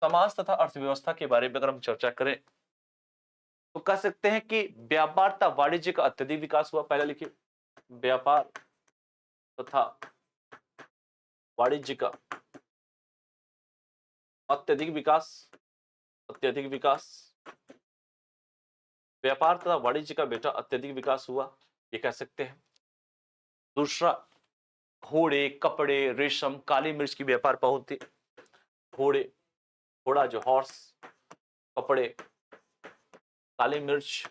समाज तथा अर्थव्यवस्था के बारे में अगर हम चर्चा करें तो कह सकते हैं कि व्यापार तथा वाणिज्य का अत्यधिक विकास हुआ। पहला लिखिए, व्यापार तथा वाणिज्य का अत्यधिक विकास, अत्यधिक विकास, व्यापार तथा वाणिज्य का बेटा अत्यधिक विकास हुआ, ये कह सकते हैं। दूसरा, घोड़े, कपड़े, रेशम, काली मिर्च की व्यापार बहुत थी। घोड़े, घोड़ा जो हॉर्स, कपड़े, काली मिर्च,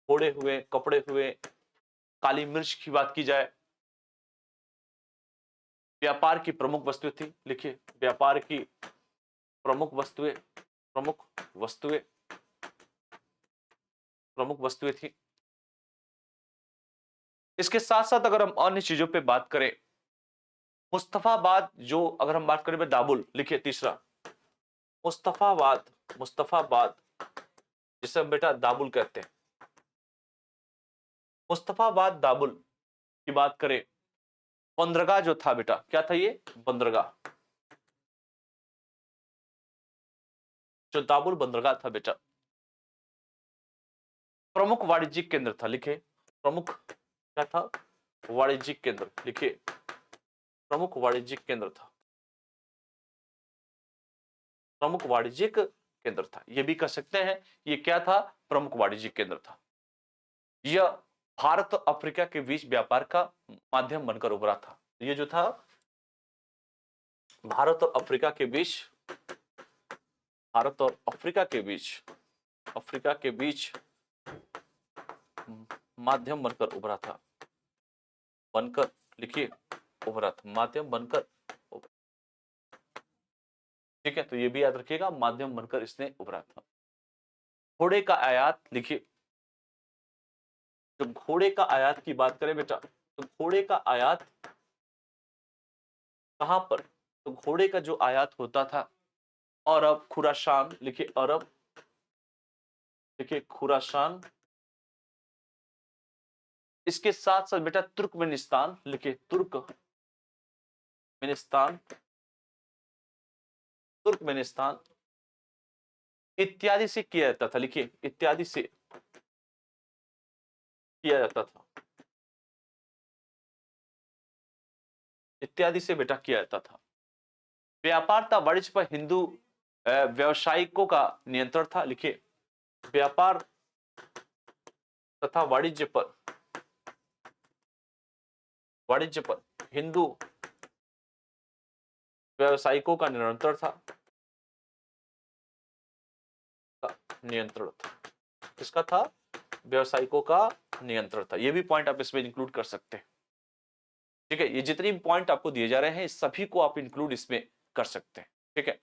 घोड़े हुए, कपड़े हुए, काली मिर्च की बात की जाए, व्यापार की प्रमुख वस्तुएं थी। लिखिए, व्यापार की प्रमुख वस्तुएं, प्रमुख वस्तुएं, प्रमुख वस्तुएं थी। इसके साथ साथ अगर हम अन्य चीजों पे बात करें, मुस्तफाबाद, जो अगर हम बात करें दाबुल, लिखिए तीसरा, मुस्तफाबाद, मुस्तफाबाद जिसे हम बेटा दाबुल कहते हैं, मुस्तफाबाद दाबुल की बात करें, बंदरगाह जो था बेटा, क्या था ये, बंदरगाह, जो दाबुल बंदरगाह था बेटा, प्रमुख वाणिज्यिक केंद्र था। लिखे, प्रमुख क्या था, वाणिज्यिक केंद्र, लिखिए, प्रमुख वाणिज्यिक केंद्र था, प्रमुख वाणिज्यिक केंद्र था। यह भी कह सकते हैं ये क्या था, प्रमुख वाणिज्यिक केंद्र था। यह भारत और अफ्रीका के बीच व्यापार का माध्यम बनकर उभरा था। ये जो था भारत और अफ्रीका के बीच, भारत और अफ्रीका के बीच, अफ्रीका के बीच माध्यम बनकर उभरा था, बनकर, लिखिए, उभरा था, माध्यम बनकर। ठीक है, तो ये भी याद रखिएगा, माध्यम बनकर इसने उभरा था। घोड़े का आयात, लिखिए, जब घोड़े का आयात की बात करें बेटा, तो घोड़े का आयात कहां पर, तो घोड़े का जो आयात होता था अरब, खुरासान, लिखिए अरब, लिखिए खुरासान, इसके साथ साथ बेटा तुर्कमेनिस्तान, लिखिए तुर्कमेनिस्तान, तुर्कमेनिस्तान इत्यादि से किया जाता था। लिखिए, इत्यादि से किया जाता था, इत्यादि से बेटा किया जाता था। व्यापार तथा वाणिज्य पर हिंदू व्यवसायिकों का नियंत्रण था। लिखिए, व्यापार तथा वाणिज्य पर, वाणिज्य पर हिंदू व्यवसायिकों का नियंत्रण था, नियंत्रण था, किसका था, व्यवसायिकों का नियंत्रण था। ये भी पॉइंट आप इसमें इंक्लूड कर सकते हैं। ठीक है, ये जितनी भी पॉइंट आपको दिए जा रहे हैं सभी को आप इंक्लूड इसमें कर सकते हैं। ठीक है,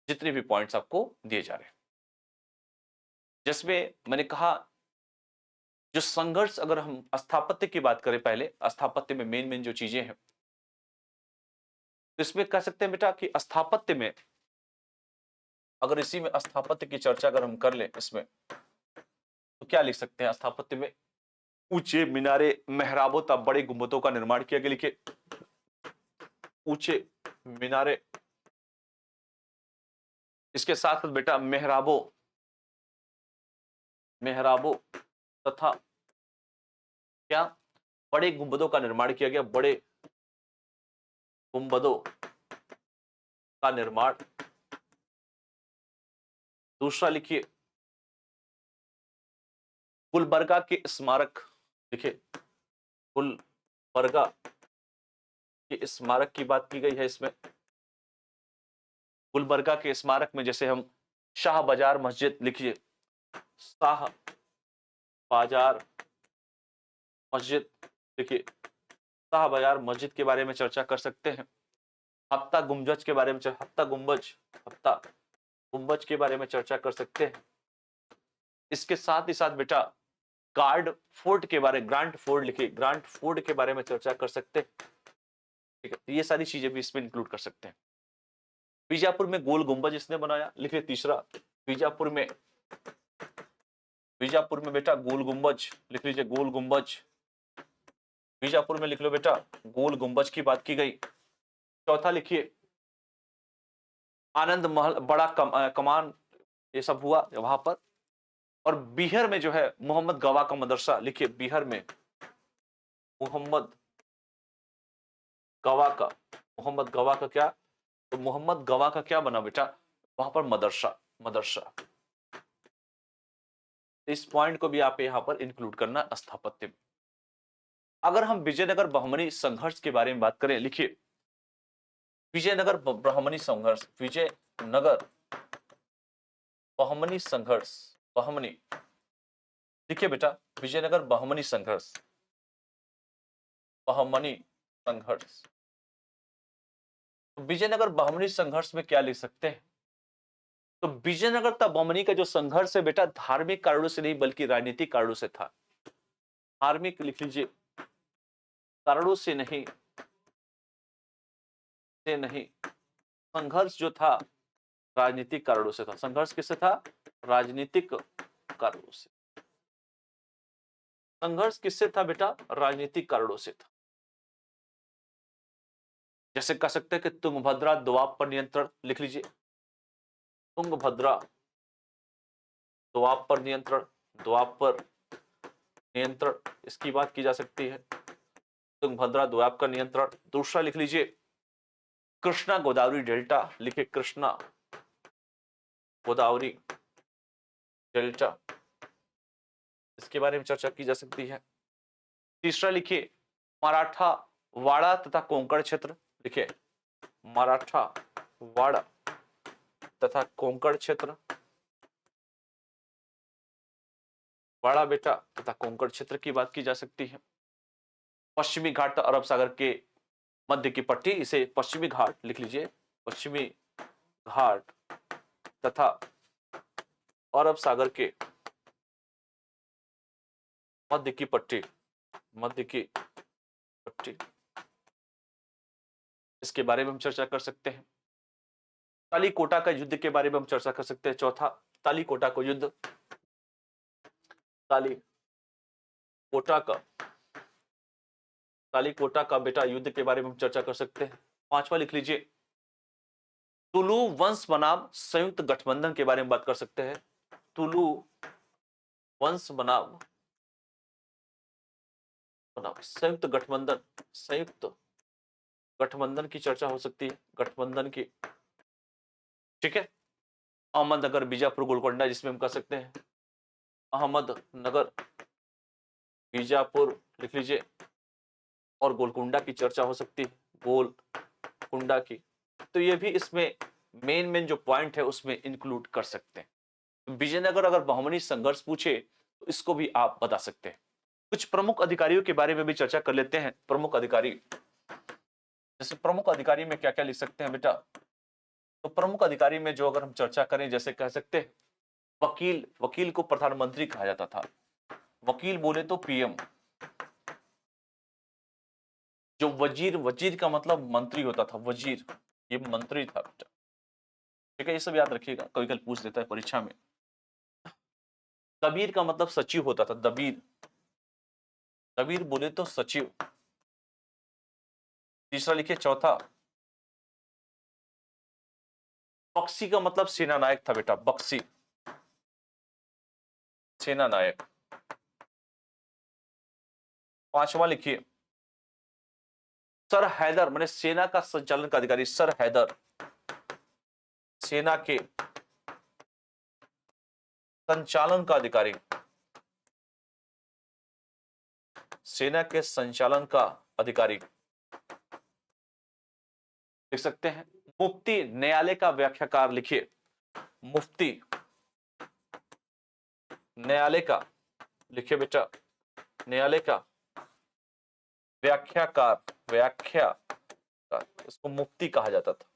जितने भी पॉइंट्स आपको दिए जा रहे हैं, जिसमें मैंने कहा जो संघर्ष, अगर हम स्थापत्य की बात करें, पहले स्थापत्य में मेन जो चीजें हैं, तो इसमें कह सकते हैं बेटा कि स्थापत्य में, अगर इसी में स्थापत्य की चर्चा अगर हम कर लें इसमें, तो क्या लिख सकते हैं स्थापत्य में, ऊंचे मीनारे, मेहराबों तथा बड़े गुंबदों का निर्माण किया गया। लिखे, ऊंचे मीनारे, इसके साथ साथ बेटा मेहराबों, मेहराबों तथा क्या, बड़े गुंबदों का निर्माण किया गया, बड़े गुंबदों का निर्माण। दूसरा लिखिए, गुलबर्गा के स्मारक, लिखिए गुलबर्गा के स्मारक की बात की गई है इसमें। गुलबर्गा के स्मारक में जैसे हम शाह बाजार मस्जिद, लिखिए शाह बाजार मस्जिद, लिखिए शाह बाजार मस्जिद के बारे में चर्चा कर सकते हैं। हफ्ता गुंबज के बारे में, हफ्ता गुंबज, हफ्ता गुंबज के बारे में चर्चा कर सकते हैं। इसके साथ ही साथ बेटा गार्ड फोर्ट के बारे, ग्रांट फोर्ट, लिखिए ग्रांट फोर्ट के बारे में चर्चा कर सकते हैं। ठीक है, तो ये सारी चीजें भी इसमें इंक्लूड कर सकते हैं। बीजापुर में गोल गुंबज इसने बनाया। लिखिए तीसरा, बीजापुर में, बीजापुर में बेटा गोल गुंबज, लिख लीजिए गोल गुंबज, बीजापुर में लिख लो बेटा गोल गुंबज की बात की गई। चौथा लिखिए आनंद महल, बड़ा कमान, ये सब हुआ वहां पर। और बिहार में जो है मोहम्मद गवा का मदरसा, लिखिए बिहार में मोहम्मद गवा का, मोहम्मद गवा का क्या, तो मोहम्मद गवा का क्या बना बेटा, वहां पर मदरसा, मदरसा। इस पॉइंट को भी आप यहां पर इंक्लूड करना स्थापत्य में। अगर हम विजयनगर बहमनी संघर्ष के बारे में बात करें, लिखिए विजयनगर बहमनी संघर्ष, विजयनगर बहमनी संघर्ष, बहमनी, देखिए बेटा विजयनगर बहमनी संघर्ष, बहमनी संघर्ष। विजयनगर बहमनी संघर्ष में क्या लिख सकते हैं, तो विजयनगर तथा बहमनी का जो संघर्ष है बेटा धार्मिक कारणों से नहीं बल्कि राजनीतिक कारणों से था। धार्मिक लिख लीजिए कारणों से नहीं, से नहीं, संघर्ष जो था राजनीतिक कारणों से था। संघर्ष किससे था, राजनीतिक कारणों से। संघर्ष किससे था बेटा, राजनीतिक कारणों से था। जैसे कह सकते हैं कि तुंगभद्रा दोआब पर नियंत्रण, लिख लीजिए तुंगभद्रा दोआब पर नियंत्रण, दोआब पर नियंत्रण, इसकी बात की जा सकती है, तुंगभद्रा दोआब का नियंत्रण। दूसरा लिख लीजिए कृष्णा गोदावरी डेल्टा, लिखिए कृष्णा गोदावरी डेल्टा, इसके बारे में चर्चा की जा सकती है। तीसरा लिखिए मराठा वाड़ा तथा कोंकण क्षेत्र, लिखिए मराठा वाड़ा तथा कोंकण क्षेत्र, वाड़ा बेटा तथा कोंकण क्षेत्र की बात की जा सकती है। पश्चिमी घाट अरब सागर के मध्य की पट्टी, इसे पश्चिमी घाट लिख लीजिए, पश्चिमी घाट तथा अरब सागर के मध्य की पट्टी, मध्य की पट्टी, इसके बारे में हम चर्चा कर सकते हैं। तालीकोटा का युद्ध के बारे में हम चर्चा कर सकते हैं। चौथा तालीकोटा को युद्ध, तालीकोटा का, तालीकोटा का बेटा युद्ध के बारे में हम चर्चा कर सकते हैं। पांचवा लिख लीजिए तुलु वंश बनाम संयुक्त गठबंधन के बारे में बात कर सकते हैं। तुलु वंश बनाम संयुक्त गठबंधन, संयुक्त गठबंधन की चर्चा हो सकती है, गठबंधन की, ठीक है। अहमदनगर बीजापुर गोलकोंडा, जिसमें हम कह सकते हैं अहमदनगर बीजापुर लिख लीजिए, और गोलकुंडा की चर्चा हो सकती है, गोलकुंडा की। तो ये भी इसमें मेन जो पॉइंट है उसमें इंक्लूड कर सकते हैं। विजयनगर अगर बहमनी संघर्ष पूछे तो इसको भी आप बता सकते हैं। कुछ प्रमुख अधिकारियों के बारे में भी चर्चा कर लेते हैं। प्रमुख अधिकारी, जैसे प्रमुख अधिकारी में क्या क्या लिख सकते हैं बेटा, तो प्रमुख अधिकारी में जो अगर हम चर्चा करें, जैसे कह सकते हैं वकील, वकील को प्रधानमंत्री कहा जाता था, वकील बोले तो पीएम। जो वजीर, वजीर का मतलब मंत्री होता था, वजीर ये मंत्री था बेटा, ठीक है, ये सब याद रखिएगा, कभी कभी पूछ देता है परीक्षा में। दबीर का मतलब सचिव होता था, दबीर, दबीर बोले तो सचिव। तीसरा लिखिए चौथा बक्सी का मतलब सेना नायक था बेटा, बक्सी सेना नायक। पांचवा लिखिए सर हैदर, माने सेना का संचालन का अधिकारी, सर हैदर सेना के संचालन का अधिकारी, सेना के संचालन का अधिकारी लिख सकते हैं। मुफ्ती न्यायालय का व्याख्याकार, लिखिए मुफ्ती न्यायालय का, लिखिए बेटा न्यायालय का व्याख्याकार, व्याख्याकार, इसको मुफ्ती कहा जाता था।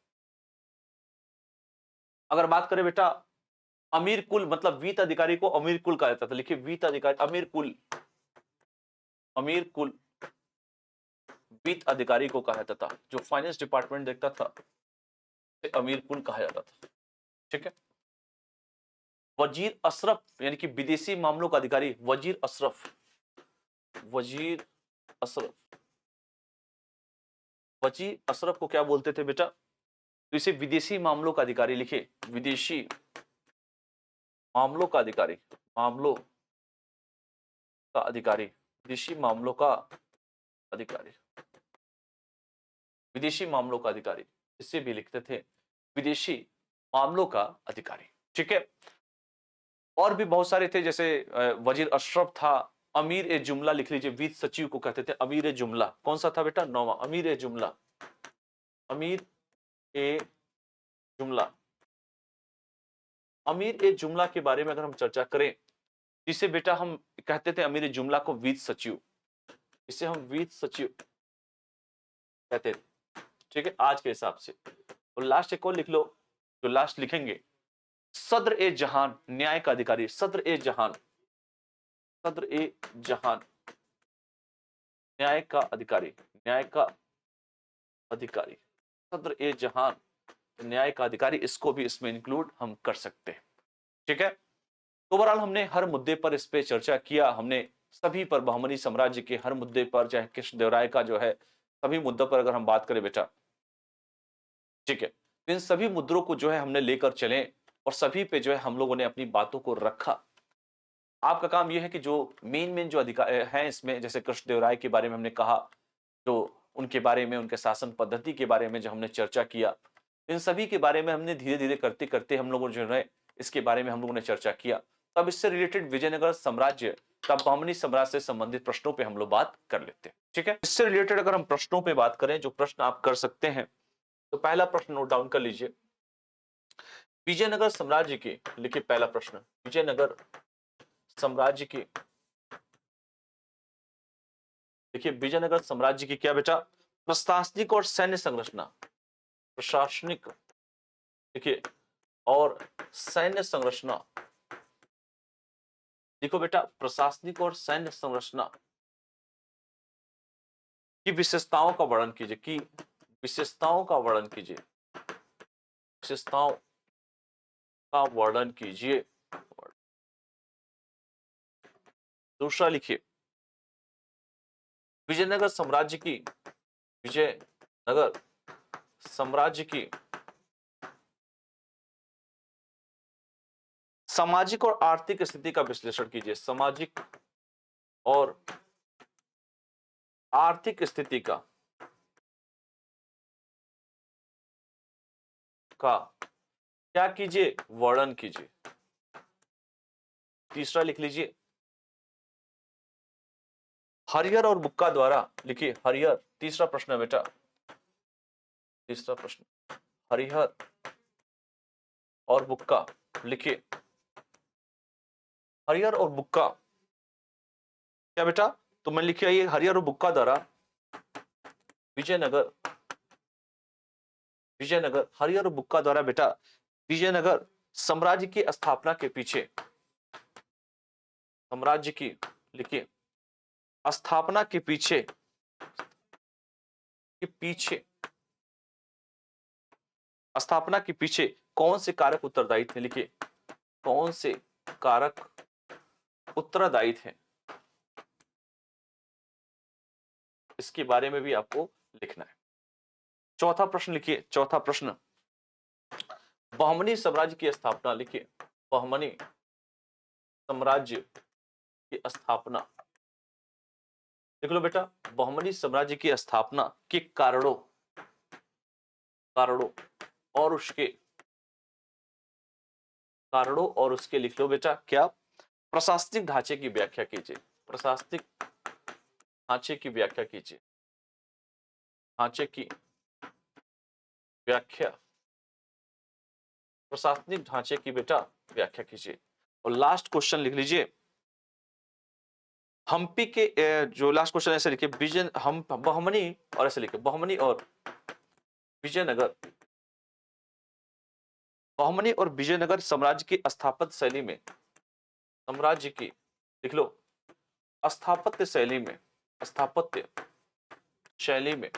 अगर बात करें बेटा अमीर कुल, मतलब वित्त अधिकारी को अमीर कुल कहा जाता था, लिखिए वित्त अधिकारी, अमीर कुल, अमीर कुल वित्त अधिकारी को कहा जाता था, जो फाइनेंस डिपार्टमेंट देखता था अमीर कुल कहा जाता था, ठीक है। वजीर अशरफ यानी कि विदेशी मामलों का अधिकारी, वजीर अशरफ, वजीर अशरफ, वजीर अशरफ को क्या बोलते थे बेटा, तो इसे विदेशी मामलों का अधिकारी, लिखिए विदेशी मामलों का अधिकारी, मामलों का अधिकारी, विदेशी मामलों का अधिकारी, विदेशी मामलों का अधिकारी, इसे भी लिखते थे विदेशी मामलों का अधिकारी। ठीक है, और भी बहुत सारे थे, जैसे वजीर अशरफ था, अमीर ए जुमला लिख लीजिए, वित्त सचिव को कहते थे अमीर ए जुमला। कौन सा था बेटा? नौवां, अमीर ए जुमला, अमीर ए जुमला। अमीर ए जुमला के बारे में अगर हम चर्चा करें, जिसे बेटा हम कहते थे अमीर ए जुमला को वित्त सचिव, इसे हम वित्त सचिव कहते थे। ठीक है, आज के हिसाब से। और लास्ट एक और लिख लो, जो लास्ट लिखेंगे, सदर ए जहान, न्याय का अधिकारी, सदर ए जहान, सदर ए जहान, न्याय का अधिकारी, न्याय का अधिकारी, सदर ए जहान, न्याय का अधिकारी, इसको भी इसमें इंक्लूड हम कर सकते हैं। ठीक है, तो ओवरऑल हमने हर मुद्दे पर इस पे चर्चा किया, हमने सभी पर, बहमनी साम्राज्य के हर मुद्दे पर, चाहे कृष्णदेवराय का जो है, सभी मुद्दों पर अगर हम बात करें बेटा, ठीक है, तो इन सभी मुद्दों को जो है हमने लेकर चले और सभी पे जो है हम लोगों ने अपनी बातों को रखा। आपका काम यह है कि जो मेन जो अधिकार है इसमें, जैसे कृष्णदेवराय के बारे में हमने कहा, जो उनके बारे में, उनके शासन पद्धति के बारे में जो हमने चर्चा किया, इन सभी के बारे में हमने धीरे धीरे करते करते हम लोगों जो है इसके बारे में हम लोगों ने चर्चा किया। तब इससे रिलेटेड विजयनगर साम्राज्य, तब बहमनी साम्राज्य से संबंधित प्रश्नों पे हम लोग बात कर लेते हैं। ठीक है, इससे रिलेटेड अगर हम प्रश्नों पे बात करें, जो प्रश्न आप कर सकते हैं, तो पहला प्रश्न नोट डाउन कर लीजिए। विजयनगर साम्राज्य की, लिखिए पहला प्रश्न, विजयनगर साम्राज्य की, देखिए विजयनगर साम्राज्य की क्या बेटा? प्रशासनिक और सैन्य संरचना, प्रशासनिक, देखिए, और सैन्य संरचना। देखो बेटा, प्रशासनिक और सैन्य संरचना की विशेषताओं का वर्णन कीजिए, की विशेषताओं का वर्णन कीजिए, विशेषताओं का वर्णन कीजिए। दूसरा लिखिए, विजयनगर साम्राज्य की, विजयनगर साम्राज्य की सामाजिक और आर्थिक स्थिति का विश्लेषण कीजिए, सामाजिक और आर्थिक स्थिति का क्या कीजिए? वर्णन कीजिए। तीसरा लिख लीजिए, हरिहर और बुक्का द्वारा, लिखिए हरिहर, तीसरा प्रश्न है बेटा, तीसरा प्रश्न, हरिहर और बुक्का, लिखिए हरिहर और बुक्का क्या बेटा? तो मैं लिखिए ये हरिहर और बुक्का द्वारा विजयनगर, विजयनगर, हरिहर और बुक्का द्वारा बेटा विजयनगर साम्राज्य की स्थापना के पीछे, साम्राज्य की, लिखिए स्थापना के पीछे, स्थापना के पीछे कौन से कारक उत्तरदायी थे? लिखिए कौन से कारक उत्तरदायी थे, इसके बारे में भी आपको लिखना है। चौथा प्रश्न लिखिए, चौथा प्रश्न, बहमनी साम्राज्य की स्थापना, लिखिए बहमनी साम्राज्य की स्थापना, देख लो बेटा, बहमनी साम्राज्य की स्थापना के कारणों, और उसके लिख लो बेटा क्या? प्रशासनिक ढांचे की व्याख्या कीजिए, प्रशासनिक ढांचे की व्याख्या कीजिए, ढांचे की व्याख्या, प्रशासनिक ढांचे की बेटा व्याख्या कीजिए। और लास्ट क्वेश्चन लिख लीजिए, हम्पी के जो लास्ट क्वेश्चन ऐसे लिखिए, विजय हम बहमनी, और ऐसे लिखिए बहमनी और विजयनगर, बहमनी और विजयनगर साम्राज्य की स्थापत्य शैली में, साम्राज्य की, लिख लो स्थापत्य शैली में, स्थापत्य शैली में,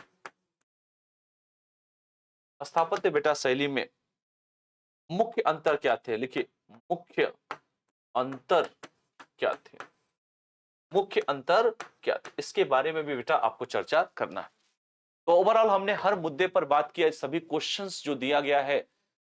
स्थापत्य बेटा शैली में मुख्य अंतर क्या थे? लिखिए मुख्य अंतर क्या थे, मुख्य अंतर क्या थे, इसके बारे में भी बेटा आपको चर्चा करना है। तो ओवरऑल हमने हर मुद्दे पर बात किया, सभी क्वेश्चंस जो दिया गया है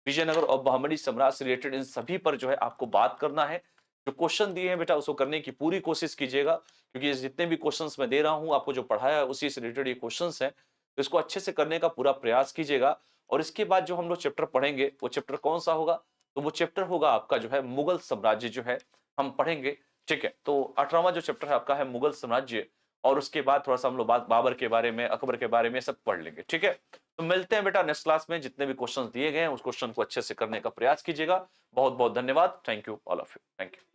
विजयनगर और बहमनी साम्राज्य से रिलेटेड, इन सभी पर जो है आपको बात करना है। जो क्वेश्चन दिए हैं बेटा उसको करने की पूरी कोशिश कीजिएगा, क्योंकि जितने भी क्वेश्चंस मैं दे रहा हूँ आपको जो पढ़ाया है उसी से रिलेटेड ये क्वेश्चंस हैं, तो इसको अच्छे से करने का पूरा प्रयास कीजिएगा। और इसके बाद जो हम लोग चैप्टर पढ़ेंगे वो चैप्टर कौन सा होगा, तो वो चैप्टर होगा आपका जो है मुगल साम्राज्य जो है हम पढ़ेंगे। ठीक है, तो 18वां जो चैप्टर है आपका है मुगल साम्राज्य, और उसके बाद थोड़ा सा हम लोग बात बाबर के बारे में, अकबर के बारे में सब पढ़ लेंगे। ठीक है, तो मिलते हैं बेटा नेक्स्ट क्लास में। जितने भी क्वेश्चंस दिए गए हैं उस क्वेश्चन को अच्छे से करने का प्रयास कीजिएगा। बहुत बहुत धन्यवाद। Thank you all of you. Thank you.